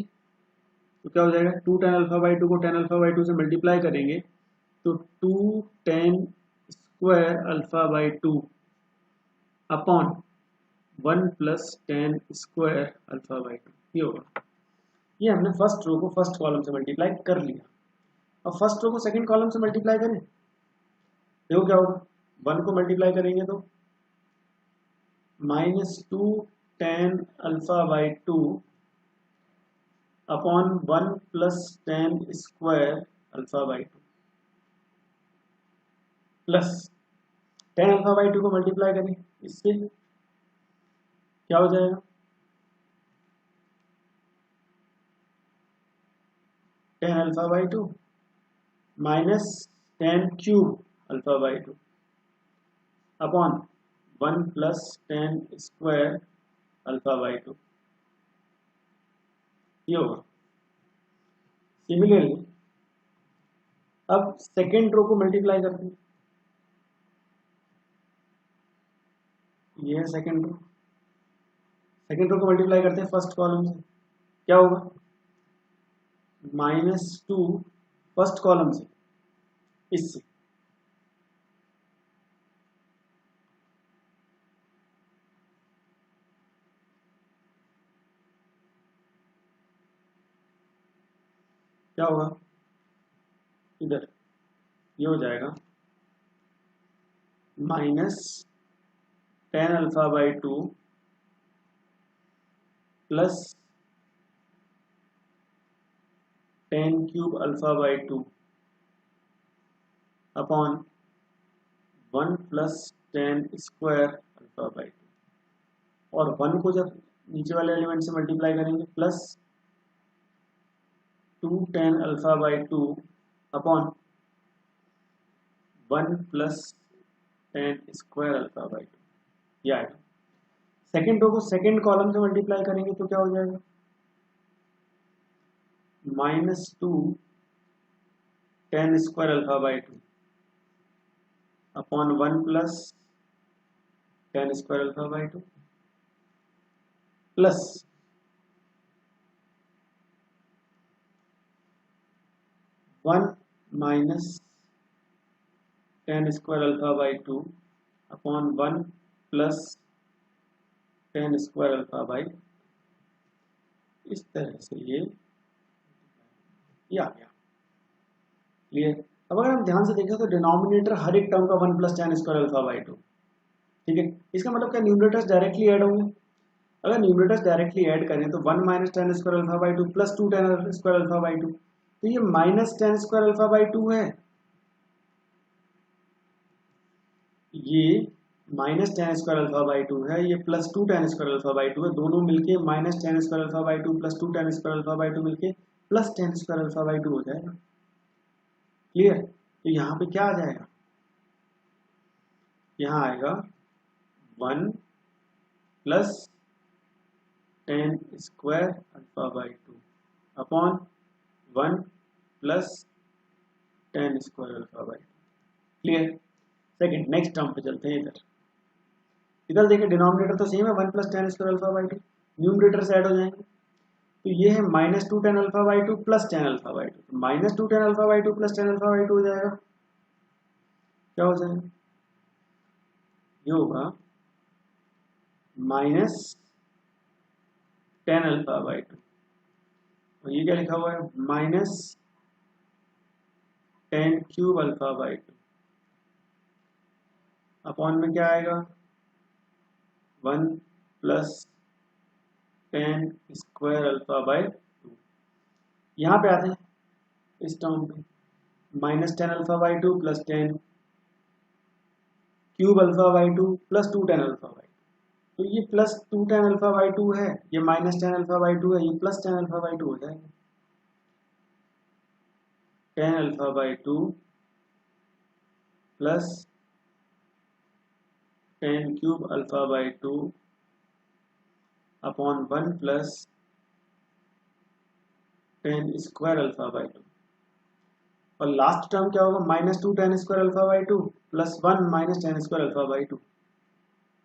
तो क्या हो जाएगा, two tan alpha by two को टेन अल्फा बाई टू से मल्टीप्लाई करेंगे तो two ten square alpha by two upon 1 plus ten square alpha by two, ये होगा। ये हमने फर्स्ट रो को फर्स्ट कॉलम से मल्टीप्लाई कर लिया। अब फर्स्ट रो को सेकंड कॉलम से मल्टीप्लाई करें, देखो क्या होगा, 1 को मल्टीप्लाई करेंगे तो minus two tan alpha by two upon 1 plus ten square alpha by two, plus ten alpha by two को मल्टीप्लाई करें इससे, क्या हो जाएगा, ten alpha by to minus ten cube alpha by two upon 1 plus ten square alpha by two, ये होगा। Similarly अब second row को मल्टीप्लाई करते हैं, ये है सेकेंड रो, सेकेंड रो को मल्टीप्लाई करते हैं फर्स्ट कॉलम से, क्या होगा, माइनस टू फर्स्ट कॉलम से इससे, क्या होगा, इधर ये हो जाएगा minus ten alpha by two plus ten cube alpha by two upon 1 plus ten square alpha by to, और 1 को जब नीचे वाले एलिमेंट से मल्टीप्लाई करेंगे plus two tan alpha by two upon 1 plus ten square alpha by two, ये आएगा। Second row को सेकेंड कॉलम से मल्टीप्लाई करेंगे तो क्या हो जाएगा, minus two ten square alpha by two upon 1 plus ten square alpha by two plus one minus ten square alpha by two upon 1 plus ten square alpha by, इस तरह से ये आ गया। क्लियर। अब अगर हम ध्यान से देखें तो डिनोमिनेटर हर एक टर्म का 1 plus ten square alpha by two, ठीक है, इसका मतलब क्या, न्यूमरेटर्स डायरेक्टली ऐड होंगे। अगर न्यूमरेटर्स डायरेक्टली ऐड करें तो 1 minus ten square alpha by two plus two ten square alpha by two, तो ये minus ten square alpha by two है, ये minus ten square alpha by two है, ये plus two ten square alpha by two है, दोनों मिलके minus ten square alpha by two plus two ten square alpha by two मिलके plus ten square alpha by two हो जाएगा। Clear. तो यहाँ पे क्या आ जाएगा, यहाँ आएगा 1 plus ten square alpha by two upon 1 plus ten square alpha by to. Clear. Second next term पे चलते हैं। इधर देखिए डिनोमिनेटर तो सेम है 1 plus ten square alpha by to, numerator से ऐड हो जाएंगे, तो ये है minus two tan alpha by two plus ten alpha by to, minus two tan alpha by two plus ten alpha by two हो जाएगा, क्या हो जाएगा, ये होगा minus ten alpha by to, और ये क्या लिखा हुआ है, minus ten cube alpha by two upon में क्या आएगा, 1 plus ten square alpha by to. यहाँ पे आते हैं इस टर्म पे, minus ten alpha by two plus ten cube alpha by two plus two tan alpha by, तो ये plus two tan alpha by two है, ये minus ten alpha by two है, ये plus ten alpha by two हो जाएगा, ten alpha by two plus ten cube alpha by two upon 1 plus ten square alpha by to. और last term क्या होगा, -2 tan square alpha by 2 plus 1 minus tan square alpha by 2,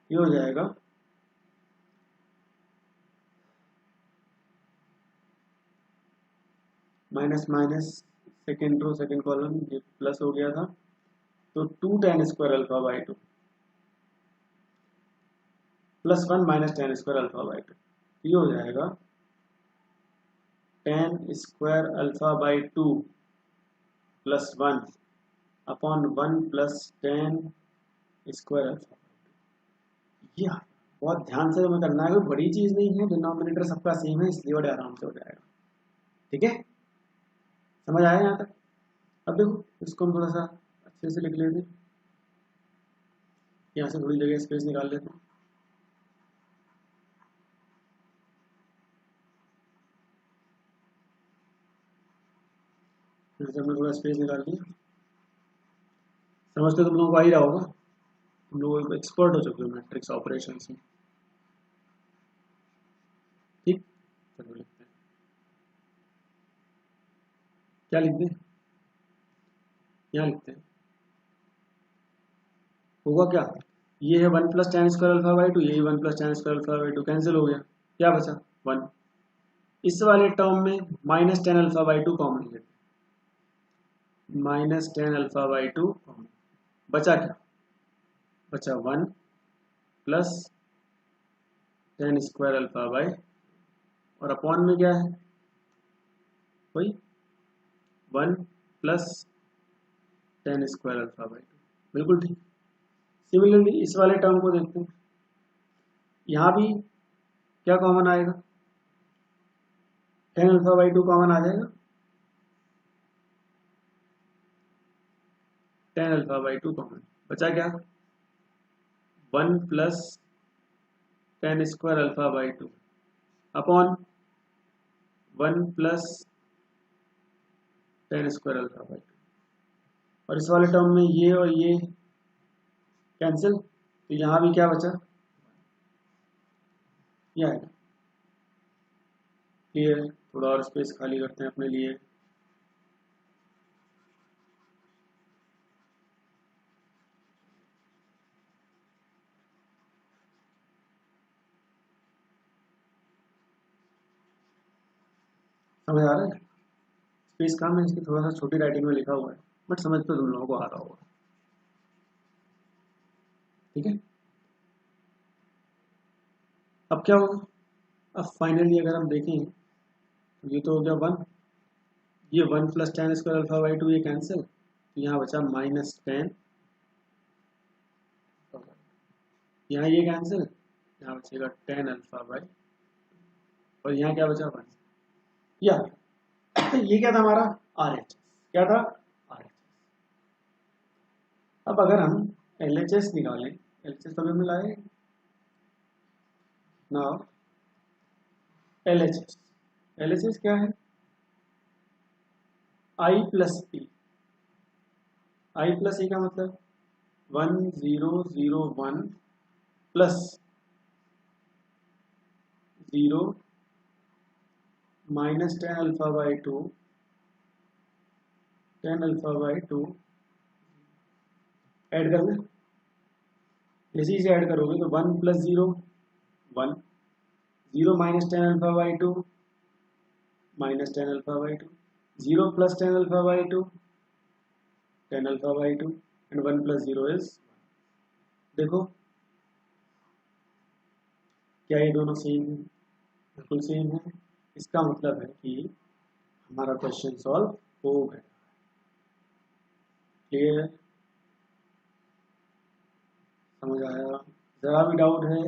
ये हो जाएगा minus minus second row second column, ये plus हो गया था, तो 2 tan square alpha by 2 plus 1 minus tan square alpha by 2, ये हो जाएगा tan square alpha by 2 plus 1 upon 1 plus tan square alpha. ये बहुत ध्यान से हमें करना है, कोई बड़ी चीज नहीं है, डिनोमिनेटर सबका सेम है, इसलिए बड़े आराम से हो जाएगा। ठीक है, समझ आया यहाँ तक? अब देखो इसको हम थोड़ा सा अच्छे से लिख लेते हैं, यहाँ से थोड़ी जगह स्पेस निकाल लेते हैं। जैसे हमने थोड़ा स्पेस निकाल लिया, समझते तुम लोगों को आ ही रहा होगा, तुम लोग एक्सपर्ट हो चुके हो मैट्रिक्स ऑपरेशन में। ठीक, चलो लिखते हैं, क्या लिखते हैं, यहाँ लिखते हैं, होगा क्या, ये है 1 plus tan square alpha by 2, यही 1 plus tan square alpha by 2 cancel हो गया, क्या बचा 1। इस वाले टर्म में minus tan alpha by 2 common लेते हैं, minus tan alpha by 2 common, बचा क्या, बचा 1 plus tan square alpha by, और अपॉन में क्या है, वही 1 plus tan square alpha by 2, बिल्कुल ठीक। सिमिलरली इस वाले टर्म को देखते हैं, यहाँ भी क्या कॉमन आएगा, tan अल्फा बाई 2 कॉमन आ जाएगा, tan अल्फा बाई 2 कॉमन, बचा क्या 1 plus tan square alpha by 2 upon 1 plus tan square alpha by 2, और इस वाले टर्म में ये और ये कैंसिल, तो यहाँ भी क्या बचा, ये आएगा। क्लियर, थोड़ा और स्पेस खाली करते हैं अपने लिए, समझ आ रहा है, स्पेस कम है इसकी, थोड़ा सा छोटी राइटिंग में लिखा हुआ है, बट समझ तो तुम लोगों को आ रहा होगा। ठीक है, अब क्या होगा, अब फाइनली अगर हम देखें तो ये तो हो गया 1, ये 1 plus tan square alpha by 2 ये कैंसिल, तो यहाँ बचा माइनस tan, यहाँ ये कैंसिल, यहाँ बचेगा tan अल्फा बाई, और यहाँ क्या बचा 1, या ये क्या था हमारा RHS, क्या था RHS। अब अगर हम LHS निकालें, LHS तो मिला है ना, LHS क्या है, I plus E, I plus E का मतलब 1001 plus 0 minus tan alpha by 2, tan alpha by 2 add करना, जैसे इसे ऐड करोगे तो 1 plus 0 1, 0 minus tan alpha by 2 minus tan alpha by 2, 0 plus tan alpha by 2 tan alpha by 2, and 1 plus 0 is, देखो क्या ये दोनों सेम है, बिल्कुल सेम है, इसका मतलब है कि हमारा क्वेश्चन सॉल्व हो गया। क्लियर, समझ आया, जरा भी डाउट है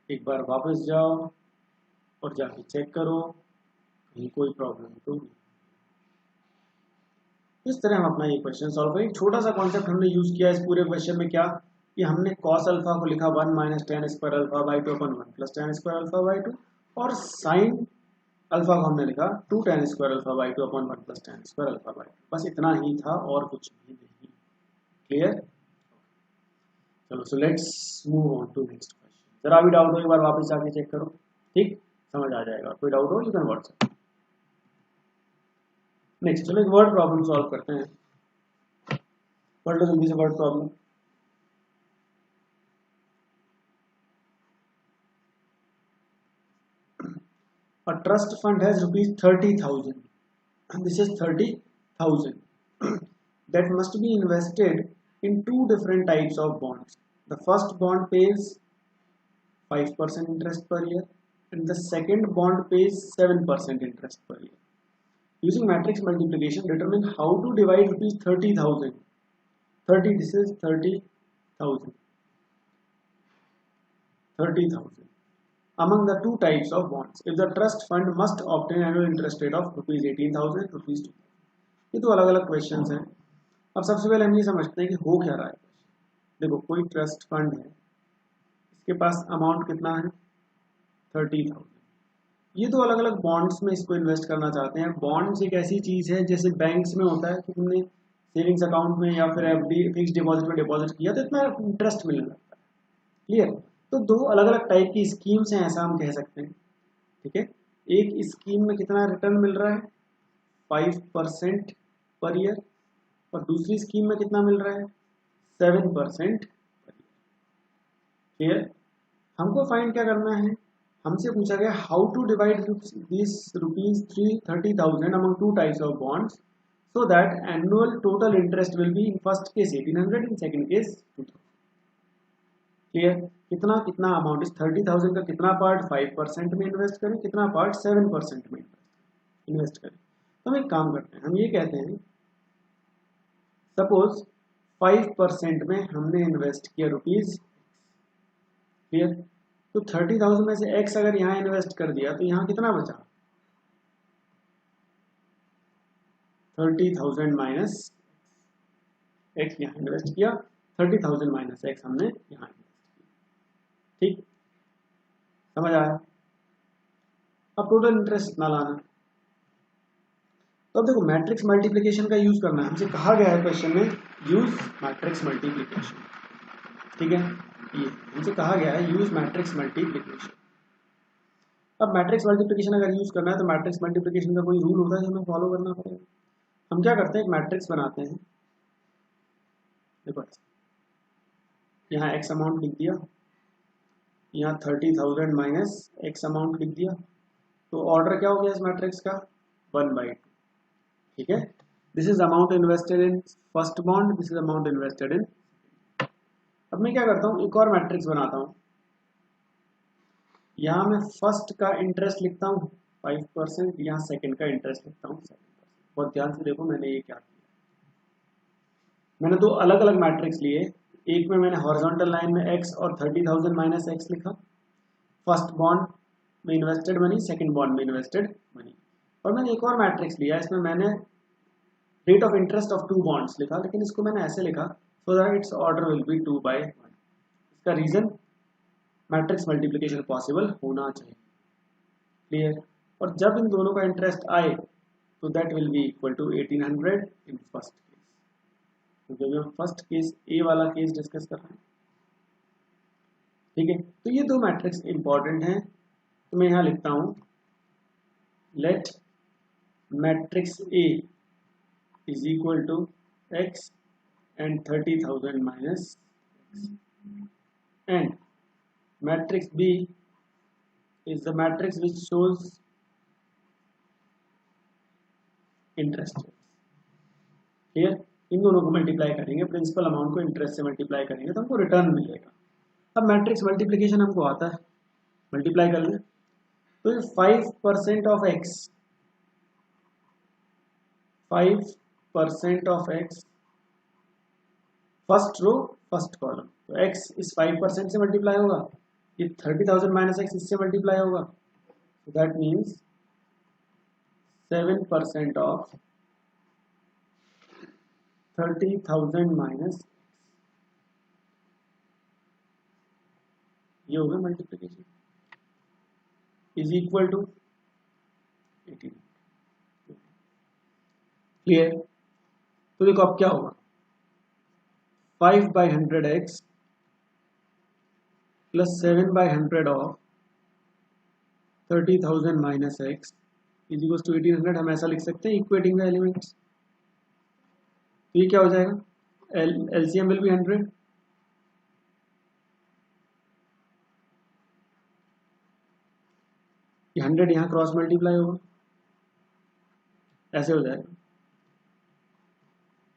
एक बार वापस जाओ और जाके चेक करो कहीं कोई प्रॉब्लम तो नहीं। इस तरह हम अपना ये क्वेश्चन सॉल्व करें। छोटा सा कॉन्सेप्ट हमने यूज किया इस पूरे क्वेश्चन में, क्या कि हमने cos अल्फा को लिखा 1 minus tan square alpha by 2 upon 1 plus tan square alpha by 2, और sin अल्फा को हमने लिखा 2 tan square alpha by 2 upon 1 plus tan square alpha by 2, बस इतना ही था और कुछ भी नहीं। क्लियर, चलो so let's move on to next question. जरा भी डाउट हो एक बार वापस जाके चेक करो, ठीक, समझ आ जाएगा। कोई डाउट हो यू कैन व्हाट्सएप। नेक्स्ट चलो एक वर्ड प्रॉब्लम सॉल्व करते हैं। पढ़ लो जल्दी से word problem. A trust fund has rupees 30,000. This is 30,000 that must be invested in two different types of bonds. The first bond pays 5% interest per year and the second bond pays 7% interest per year. Using matrix multiplication, determine how to divide rupees 30,000. 30, this is 30,000. 30,000 among the two types of bonds. If the trust fund must obtain annual interest rate of rupees 18,000, rupees 2,000. ये तो अलग अलग questions हैं। अब सबसे पहले हम ये समझते हैं कि हो क्या रहा है। देखो कोई ट्रस्ट फंड है, इसके पास अमाउंट कितना है 30,000। ये तो अलग अलग बॉन्ड्स में इसको इन्वेस्ट करना चाहते हैं। बॉन्ड्स एक ऐसी चीज है जैसे बैंक्स में होता है कि तुमने सेविंग्स अकाउंट में या फिर एफडी फिक्स डिपॉजिट में डिपॉजिट किया तो इतना इंटरेस्ट मिलने लगता है। क्लियर। तो दो अलग अलग टाइप की स्कीम्स हैं ऐसा हम कह सकते हैं। ठीक है, एक स्कीम में कितना रिटर्न मिल रहा है 5% पर ईयर और दूसरी स्कीम में कितना मिल रहा है 7%। क्लियर। हमको फाइंड क्या करना है, हमसे पूछा गया how to divide this rupees 30,000 among two types of bonds so that annual total interest will be in first case 1800 in second case 2000। Clear. कितना कितना अमाउंट इस 30,000 का कितना पार्ट 5% में इन्वेस्ट करें, कितना पार्ट 7% में इन्वेस्ट करें। तो हम एक काम करते हैं, हम ये कहते हैं सपोज 5% में हमने इन्वेस्ट किया रुपीज। क्लियर। तो 30,000 में से x अगर यहाँ इन्वेस्ट कर दिया तो यहाँ कितना बचा 30,000 माइनस x यहाँ इन्वेस्ट किया 30,000 माइनस x हमने यहाँ इन्वेस्ट किया। ठीक, समझ आया। अब टोटल इंटरेस्ट ना लाना। तो अब देखो मैट्रिक्स मल्टीप्लिकेशन का यूज करना है। हमसे कहा गया है क्वेश्चन में यूज मैट्रिक्स मल्टीप्लिकेशन। ठीक है, ये हमसे कहा गया है यूज मैट्रिक्स मल्टीप्लिकेशन। अब मैट्रिक्स मल्टीप्लिकेशन अगर यूज करना है तो मैट्रिक्स मल्टीप्लिकेशन का कोई रूल होता है जो हमें फॉलो करना पड़ेगा। हम क्या करते हैं, एक मैट्रिक्स बनाते हैं। देखो यहाँ x अमाउंट लिख दिया, यहाँ 30,000 माइनस x अमाउंट लिख दिया। तो ऑर्डर क्या हो गया इस मैट्रिक्स का 1/2। ठीक है, this is amount invested in first bond, this is amount invested in. अब मैं क्या करता हूँ, एक और मैट्रिक्स बनाता हूँ। यहाँ मैं फर्स्ट का इंटरेस्ट लिखता हूँ 5%, यहाँ सेकंड का इंटरेस्ट लिखता हूँ 7%। बहुत ध्यान से देखो मैंने ये क्या किया, मैंने दो अलग अलग मैट्रिक्स लिए। एक में मैंने हॉरिजॉन्टल लाइन में x और 30,000 माइनस x लिखा, फर्स्ट बॉन्ड में इन्वेस्टेड मनी, सेकंड बॉन्ड में इन्वेस्टेड मनी। और मैंने एक और मैट्रिक्स लिया, इसमें मैंने rate of interest of two bonds लिखा, लेकिन इसको मैंने ऐसे लिखा so that its order will be 2/1। इसका रीजन मैट्रिक्स मल्टीप्लिकेशन पॉसिबल होना चाहिए। क्लियर। और जब इन दोनों का इंटरेस्ट आए तो that will be equal to 1800 in first case. तो जब हम फर्स्ट केस ए वाला केस डिस्कस कर रहे हैं। ठीक है, तो ये दो मैट्रिक्स इंपॉर्टेंट हैं। तो मैं यहाँ लिखता हूँ let matrix A is equal to x and 30,000 minus x, and matrix B is the matrix which shows interest rates। Clear. इन दोनों को मल्टीप्लाई करेंगे, प्रिंसिपल अमाउंट को इंटरेस्ट से मल्टीप्लाई करेंगे तो हमको रिटर्न मिलेगा। अब मैट्रिक्स मल्टीप्लिकेशन हमको आता है, मल्टीप्लाई कर लें तो 5% of x, 5% of x first row first column. तो x इस 5% से मल्टीप्लाई होगा, ये 30,000 माइनस x इससे मल्टीप्लाई होगा। तो दैट मीन्स 7% ऑफ 30,000 माइनस, ये होगा multiplication, is equal to 18। Clear. तो देखो अब क्या होगा, 5/100x plus 7/100 of 30,000 minus x is equal to 1800। हम ऐसा लिख सकते हैं इक्वेटिंग द एलिमेंट्स। तो ये क्या हो जाएगा LCM will be 100. ये 100 यहाँ क्रॉस मल्टीप्लाई होगा, ऐसे हो जाएगा।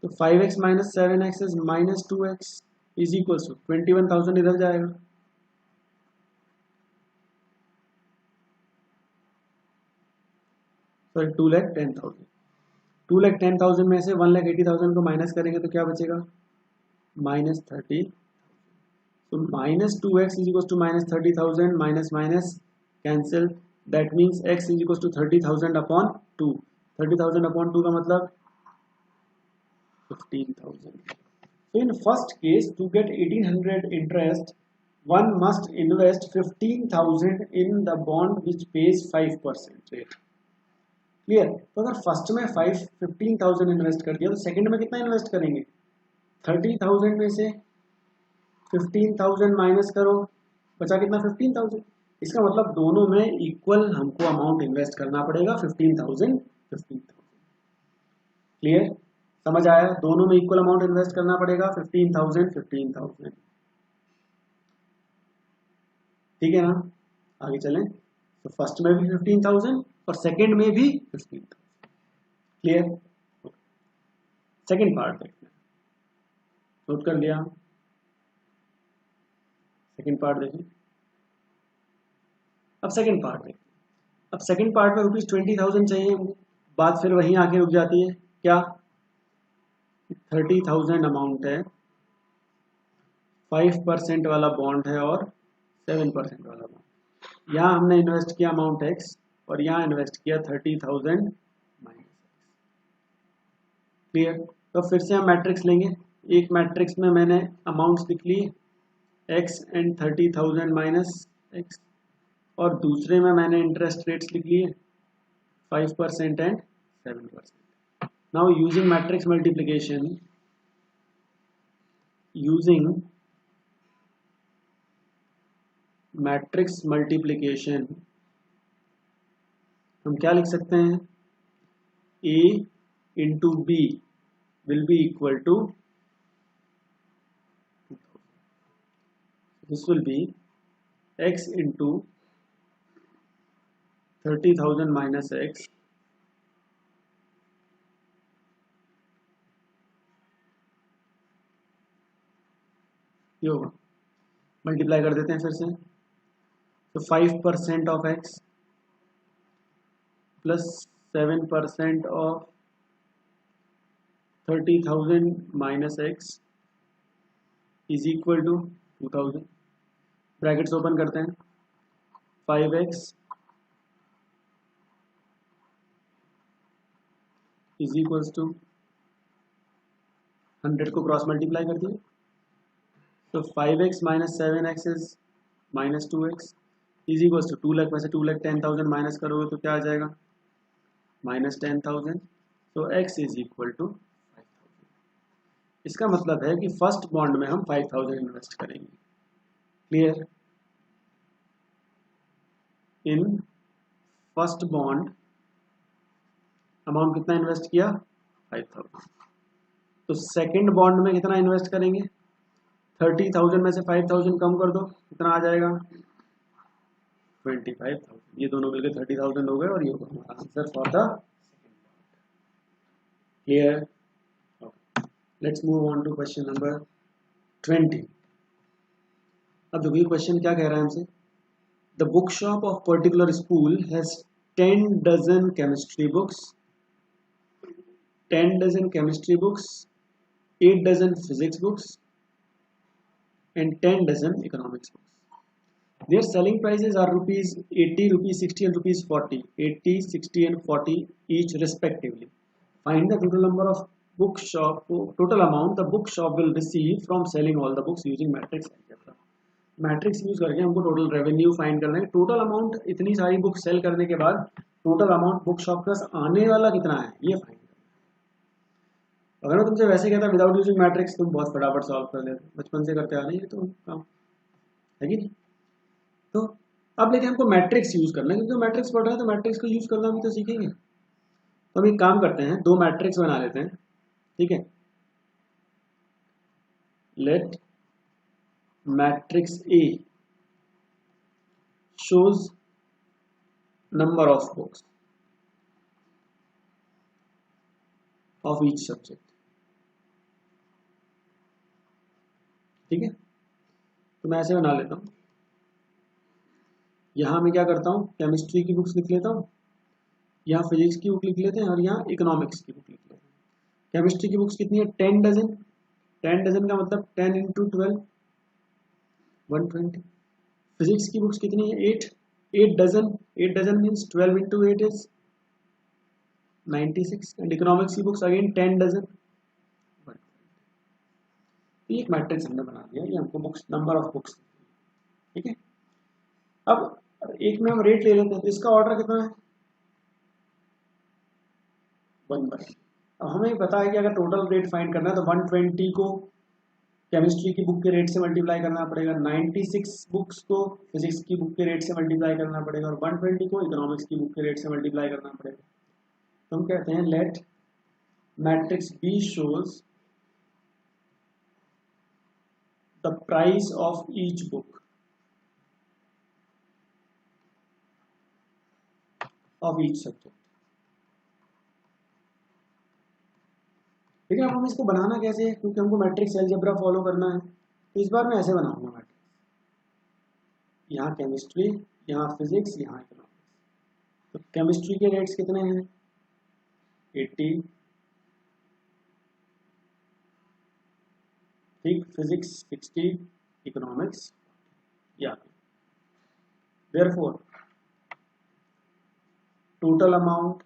तो 5x minus 7x is minus 2x is equal to 21,000 इधर जाएगा। सॉरी 2,10,000। 2,10,000 में से 1,80,000 को माइनस करेंगे तो क्या बचेगा, माइनस 30। तो minus 2x is equal to minus 30,000, minus minus cancel, that means x is equal to 30,000 upon 2। 30,000 upon 2 का मतलब 15,000. So in first case, to get 1,800 interest, one must invest 15,000 in the bond which pays 5% rate. Clear? तो अगर first में 15,000 invest कर दिया तो second में कितना इन्वेस्ट करेंगे, 30,000 में से 15,000 माइनस करो, बचा कितना 15,000। इसका मतलब दोनों में इक्वल हमको अमाउंट इन्वेस्ट करना पड़ेगा, 15,000 15,000। क्लियर? समझ आया? दोनों में इक्वल अमाउंट इन्वेस्ट करना पड़ेगा, 15,000 15,000। ठीक है ना? आगे चलें। तो फर्स्ट में भी 15,000 और सेकंड में भी 15,000। क्लियर? सेकंड पार्ट देखते हैं, नोट कर लिया? सेकंड पार्ट देखें। अब सेकंड पार्ट देखते हैं। अब सेकंड पार्ट में ₹20,000 चाहिए, बात फिर वहीं आके रुक जाती है। क्या? 30,000 अमाउंट है, 5% वाला बॉन्ड है और 7% वाला बॉन्ड। यहाँ हमने इन्वेस्ट किया अमाउंट x और यहाँ इन्वेस्ट किया 30,000 माइनस x। क्लियर? तो फिर से हम मैट्रिक्स लेंगे। एक मैट्रिक्स में मैंने अमाउंट्स लिख लिए x एंड 30,000 माइनस x, और दूसरे में मैंने इंटरेस्ट रेट्स लिख लिए 5% and 7%। Now using matrix multiplication, हम क्या लिख सकते हैं, A into B will be equal to, this will be x into 30,000 minus x ये होगा, मल्टीप्लाई कर देते हैं फिर से। तो 5% of x plus 7% of 30,000 minus x is equal to 2,000। Brackets open करते हैं। 5x इज इक्वल्स टू 100 को क्रॉस मल्टीप्लाई कर दिए, तो 5x minus 7x is minus 2x is equals to 2 lakh में से 2,10,000 माइनस करोगे तो क्या आ जाएगा, माइनस 10,000। तो x इज इक्वल टू 5,000। इसका मतलब है कि फर्स्ट बॉन्ड में हम 5,000 इन्वेस्ट करेंगे। Clear? In first bond amount कितना इन्वेस्ट किया, 5,000। तो सेकंड बॉन्ड में कितना इन्वेस्ट करेंगे, 30,000 में से 5,000 कम कर दो, कितना आ जाएगा, 25,000। ये दोनों मिलकर 30,000 हो गए और ये होगा हमारा answer for the second part. Clear? Let's move on to question number 20। अब देखिए क्वेश्चन क्या कह रहा है हमसे, the book shop of particular school has 10 dozen chemistry books, 10 dozen chemistry books, 8 dozen physics books and 10 dozen economics books. Their selling prices are rupees 80, rupees 60 and rupees 40, 80, 60 and 40 each respectively. Find the total number of total amount the book shop will receive from selling all the books using matrix algebra. Matrix use करके हमको total revenue find करना है। Total amount इतनी सारी book cell करने के बाद total amount book shop के पास आने वाला कितना है ये फाइंड करना है। अगर मैं तुमसे वैसे कहता विदाउट यूजिंग मैट्रिक्स तुम बहुत फटाफट सॉल्व कर लेते, बचपन से करते आ रहे हैं तो काम है कि नहीं। तो अब लेकिन हमको मैट्रिक्स यूज करना है, क्योंकि मैट्रिक्स पढ़ रहा है तो मैट्रिक्स को यूज करना भी तो सीखेंगे। तो हम एक काम करते हैं, दो मैट्रिक्स बना लेते हैं, ठीक है। let matrix A shows number of books of each subject. ठीक है, तो मैं ऐसे बना लेता हूँ। यहाँ मैं क्या करता हूँ, केमिस्ट्री की बुक्स लिख लेता हूँ, यहाँ फिजिक्स की बुक लिख लेते हैं और यहाँ इकोनॉमिक्स की बुक लिख लेते हैं। केमिस्ट्री की बुक्स कितनी है, 10 डजन। 10 डजन का मतलब 10 इंटू 12 120। फिजिक्स की बुक्स कितनी है, 8 dozen. 8 dozen means 12 into 8 is 96। And economics की बुक्स अगेन 10 डजन। एक मैट्रिक्स हमने बना दिया, ये हमको बुक्स, नंबर ऑफ बुक्स। ठीक है, अब एक में हम रेट ले लेते हैं, तो इसका ऑर्डर कितना है, 1/। अब हमें पता है कि अगर टोटल रेट फाइंड करना है तो 120 को केमिस्ट्री की बुक के रेट से मल्टीप्लाई करना पड़ेगा, 96 बुक्स को फिजिक्स की बुक के रेट से मल्टीप्लाई करना पड़ेगा और 120 को इकोनॉमिक्स की बुक के रेट से मल्टीप्लाई करना पड़ेगा। तो हम कहते हैं let matrix B shows the price of each book of each subject. ठीक है, अब हम इसको बनाना कैसे है, क्योंकि हमको मैट्रिक्स अलजेब्रा फॉलो करना है, तो इस बार मैं ऐसे बनाऊंगा मैट्रिक्स, यहाँ केमिस्ट्री, यहाँ फिजिक्स, यहाँ इकोनॉमिक्स। तो केमिस्ट्री के रेट्स कितने हैं, 80। ठीक, फिजिक्स 60, इकोनॉमिक्स या। Therefore total amount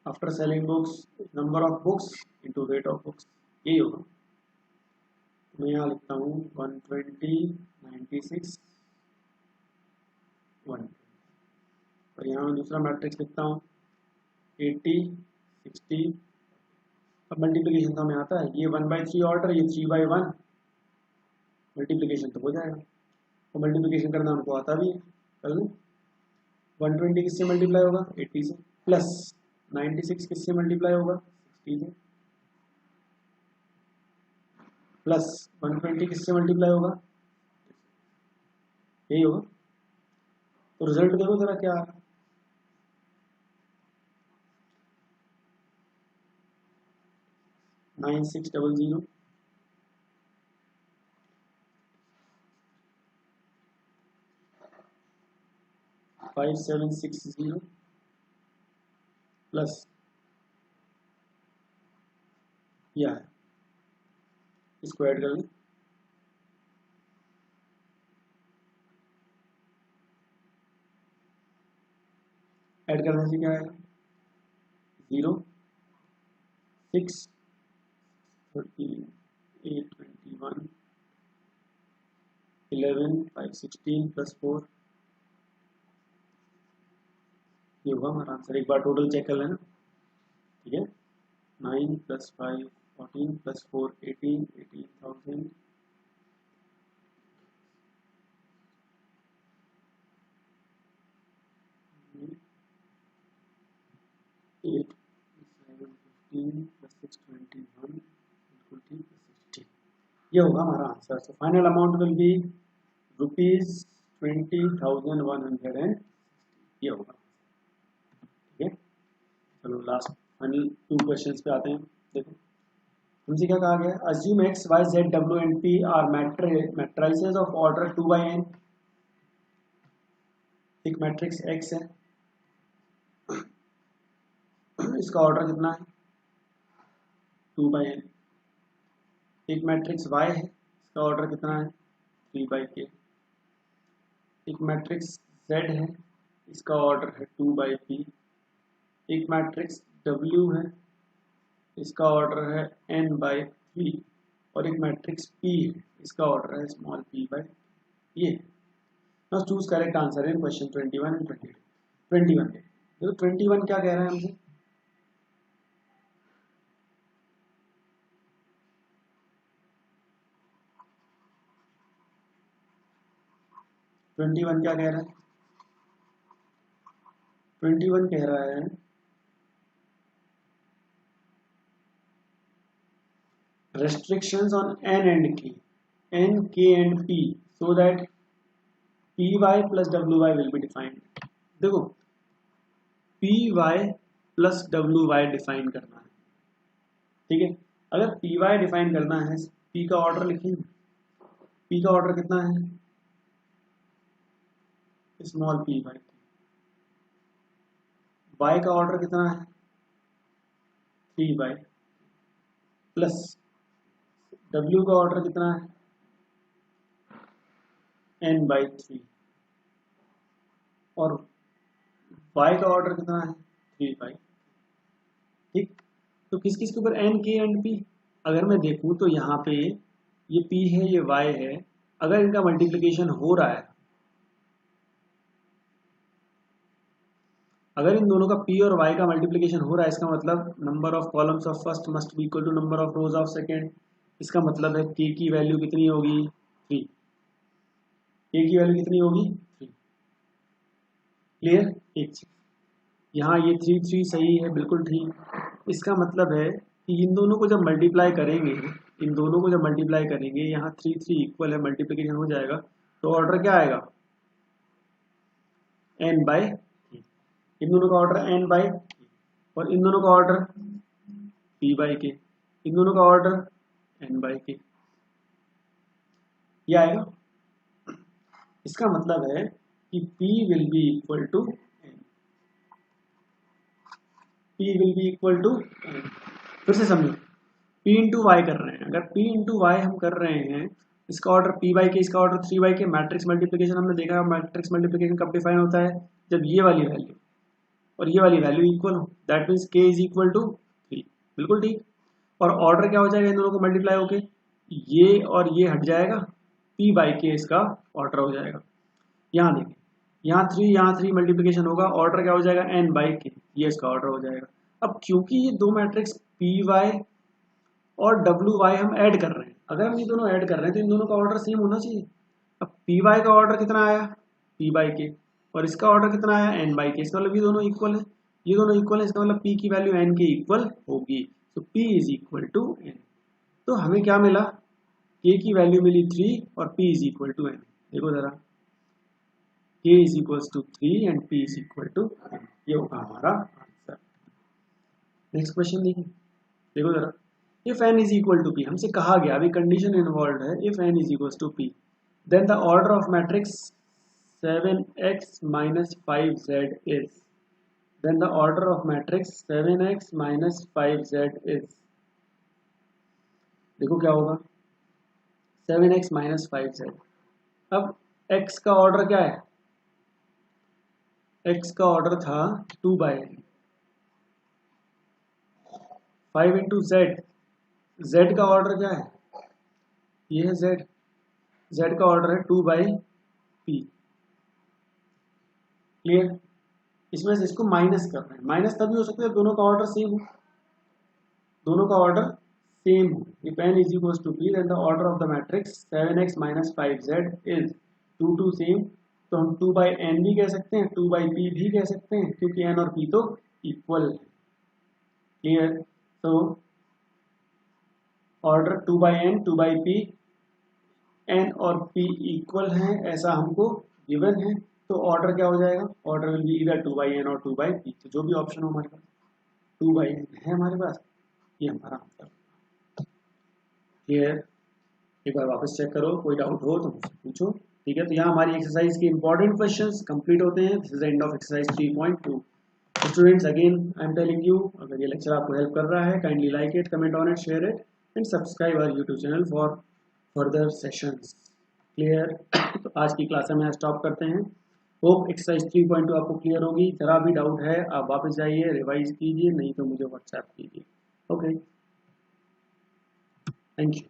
after selling books, number of books into rate of books, यही होगा। मैं यहाँ लिखता हूँ 120, 96, 1। और यहाँ मैं दूसरा मैट्रिक्स लिखता हूँ 80, 60। अब मल्टीप्लिकेशन तो हमें आता है, ये 1/3 ऑर्डर, ये 3/1, मल्टीप्लिकेशन तो हो जाएगा। तो मल्टीप्लिकेशन करना हमको आता भी है, कर लें। 120 किससे मल्टीप्लाई होगा, 80 से, प्लस 96 किससे मल्टीप्लाई होगा, 60 से, प्लस 120 किससे मल्टीप्लाई होगा, यही होगा। तो रिजल्ट देखो जरा क्या आ रहा है, 9600 5760 प्लस यह है, इसको ऐड कर लें। ऐड करने से क्या आएगा, 0, 6, 13, 8, 21, 11, 5, 16 प्लस 4, ये होगा हमारा आंसर। एक बार टोटल चेक कर लेना, ठीक है। 9 + 5 14 + 4 18, 18,000 8 7 15 + 6 21 = 60। ये होगा हमारा answer. So final amount will be ₹20,100। ये होगा, ठीक है। चलो लास्ट फाइनल 2 क्वेश्चंस पे आते हैं। देखो हमसे क्या कहा गया, assume x, y, z, w and p are matrices of order 2/n। एक मैट्रिक्स x है, इसका ऑर्डर कितना है, 2/n। एक मैट्रिक्स y है, इसका ऑर्डर कितना है, 3/k। एक मैट्रिक्स z है, इसका ऑर्डर है 2/p। एक मैट्रिक्स w है, इसका ऑर्डर है n/3। और एक मैट्रिक्स p है, इसका ऑर्डर है स्मॉल p/। ये now choose correct answer in question 21 and 22। 21 के देखो, 21 क्या कह रहा है हमसे, ट्वेंटी वन क्या कह रहा है, 21 कह रहा है restrictions on n and k and p so that py plus wy will be defined. देखो py plus wy डिफाइन करना है, ठीक है। अगर py डिफाइन करना है, p का ऑर्डर लिखेंगे। p का ऑर्डर कितना है, स्मॉल p बाई y का ऑर्डर कितना है 3 बाई प्लस w का ऑर्डर कितना है n बाई 3 और y का ऑर्डर कितना है 3 बाई, ठीक। तो किस किस के ऊपर n k एंड p, अगर मैं देखूं तो यहाँ पे ये p है ये y है, अगर इनका मल्टीप्लिकेशन हो रहा है, अगर इन दोनों का p और y का मल्टीप्लिकेशन हो रहा है, इसका मतलब number of columns of first must be equal to number of rows of second. इसका मतलब है k की वैल्यू कितनी होगी 3, k की वैल्यू कितनी होगी 3। क्लियर। एक चीज यहाँ ये 3 3 सही है, बिल्कुल ठीक। इसका मतलब है कि इन दोनों को जब मल्टीप्लाई करेंगे, इन दोनों को जब मल्टीप्लाई करेंगे, यहाँ 3 3 इक्वल है, मल्टीप्लिकेशन हो जाएगा, तो ऑर्डर क्या आएगा n बाई, इन दोनों का ऑर्डर n बाई, और इन दोनों का ऑर्डर p बाई के, इन दोनों का ऑर्डर n बाई के, ये आएगा। इसका मतलब है कि p will be equal to n, p will be equal to n। फिर से समझो, p इंटू वाई कर रहे हैं, अगर p इंटू वाई हम कर रहे हैं, इसका ऑर्डर p बाई के, इसका ऑर्डर 3 बाई के, मैट्रिक्स मल्टीप्लिकेशन हमने देखा है, मैट्रिक्स मल्टीप्लिकेशन कब डिफाइन होता है, जब ये वाली वैल्यू और ये वाली वैल्यू इक्वल हो, that means k is equal to 3, बिल्कुल ठीक। और ऑर्डर क्या हो जाएगा इन दोनों को मल्टीप्लाई होके, ये और ये हट जाएगा, p बाई के इसका ऑर्डर हो जाएगा। यहाँ देखिए, यहाँ 3 मल्टीप्लिकेशन होगा, ऑर्डर क्या हो जाएगा n बाई के, ये इसका ऑर्डर हो जाएगा। अब क्योंकि ये दो मैट्रिक्स पी वाई और डब्ल्यू वाई हम ऐड कर रहे हैं, अगर हम ये दोनों ऐड कर रहे हैं तो इन दोनों का ऑर्डर सेम होना चाहिए। अब पी वाई का ऑर्डर कितना आया पी बाई के, और इसका ऑर्डर कितना आया एन बाई के, इसका मतलब ये दोनों इक्वल है, ये दोनों इक्वल है, इसका मतलब पी की वैल्यू एन के इक्वल होगी, तो p is equal to n. तो हमें क्या मिला, के की वैल्यू मिली 3 और p is equal to n. देखो जरा, k is equal to 3 and p is equal to n, ये होगा हमारा आंसर। नेक्स्ट क्वेश्चन देखिए, देखो जरा, if n is equal to p, हमसे कहा गया, अभी कंडीशन इन्वॉल्व है, if n is equals to p then the order of matrix 7x minus 5z is, then the order of matrix 7x minus 5z is, देखो क्या होगा 7x minus 5z। अब x का ऑर्डर क्या है, x का order था 2/n, 5 into z, z का ऑर्डर क्या है, ये है z, z का ऑर्डर है 2/p। क्लियर। इसमें से इसको माइनस कर रहे हैं, माइनस तभी हो सकता है दोनों का ऑर्डर सेम हो, दोनों का ऑर्डर सेम हो। If n is equals to p then the order of the matrix 7x minus 5z is 2 2 same, तो हम 2/n भी कह सकते हैं, 2/p भी कह सकते हैं, क्योंकि n और p तो इक्वल है। क्लियर। तो ऑर्डर 2/n 2/p, n और p इक्वल हैं ऐसा हमको गिवन है, तो ऑर्डर क्या हो जाएगा, ऑर्डर विल बी इधर 2/n और 2/p, तो जो भी ऑप्शन हो हमारे पास 2/n है हमारे पास, ये हमारा आंसर। क्लियर। एक बार वापस चेक करो, कोई डाउट हो तो मुझसे पूछो, ठीक है। तो यहाँ हमारी एक्सरसाइज के इंपॉर्टेंट क्वेश्चंस कंप्लीट होते हैं। This is end of exercise 3.2। Students, again I am telling you, अगर ये लेक्चर आपको हेल्प कर रहा है, kindly like it, comment on it, share it and subscribe our YouTube channel for further sessions. Clear. तो आज की क्लास में स्टॉप करते हैं। होप एक्सरसाइज 3.2 आपको क्लियर होगी। जरा भी डाउट है आप वापस जाइए, रिवाइज कीजिए, नहीं तो मुझे व्हाट्सएप कीजिए। Okay, thank you.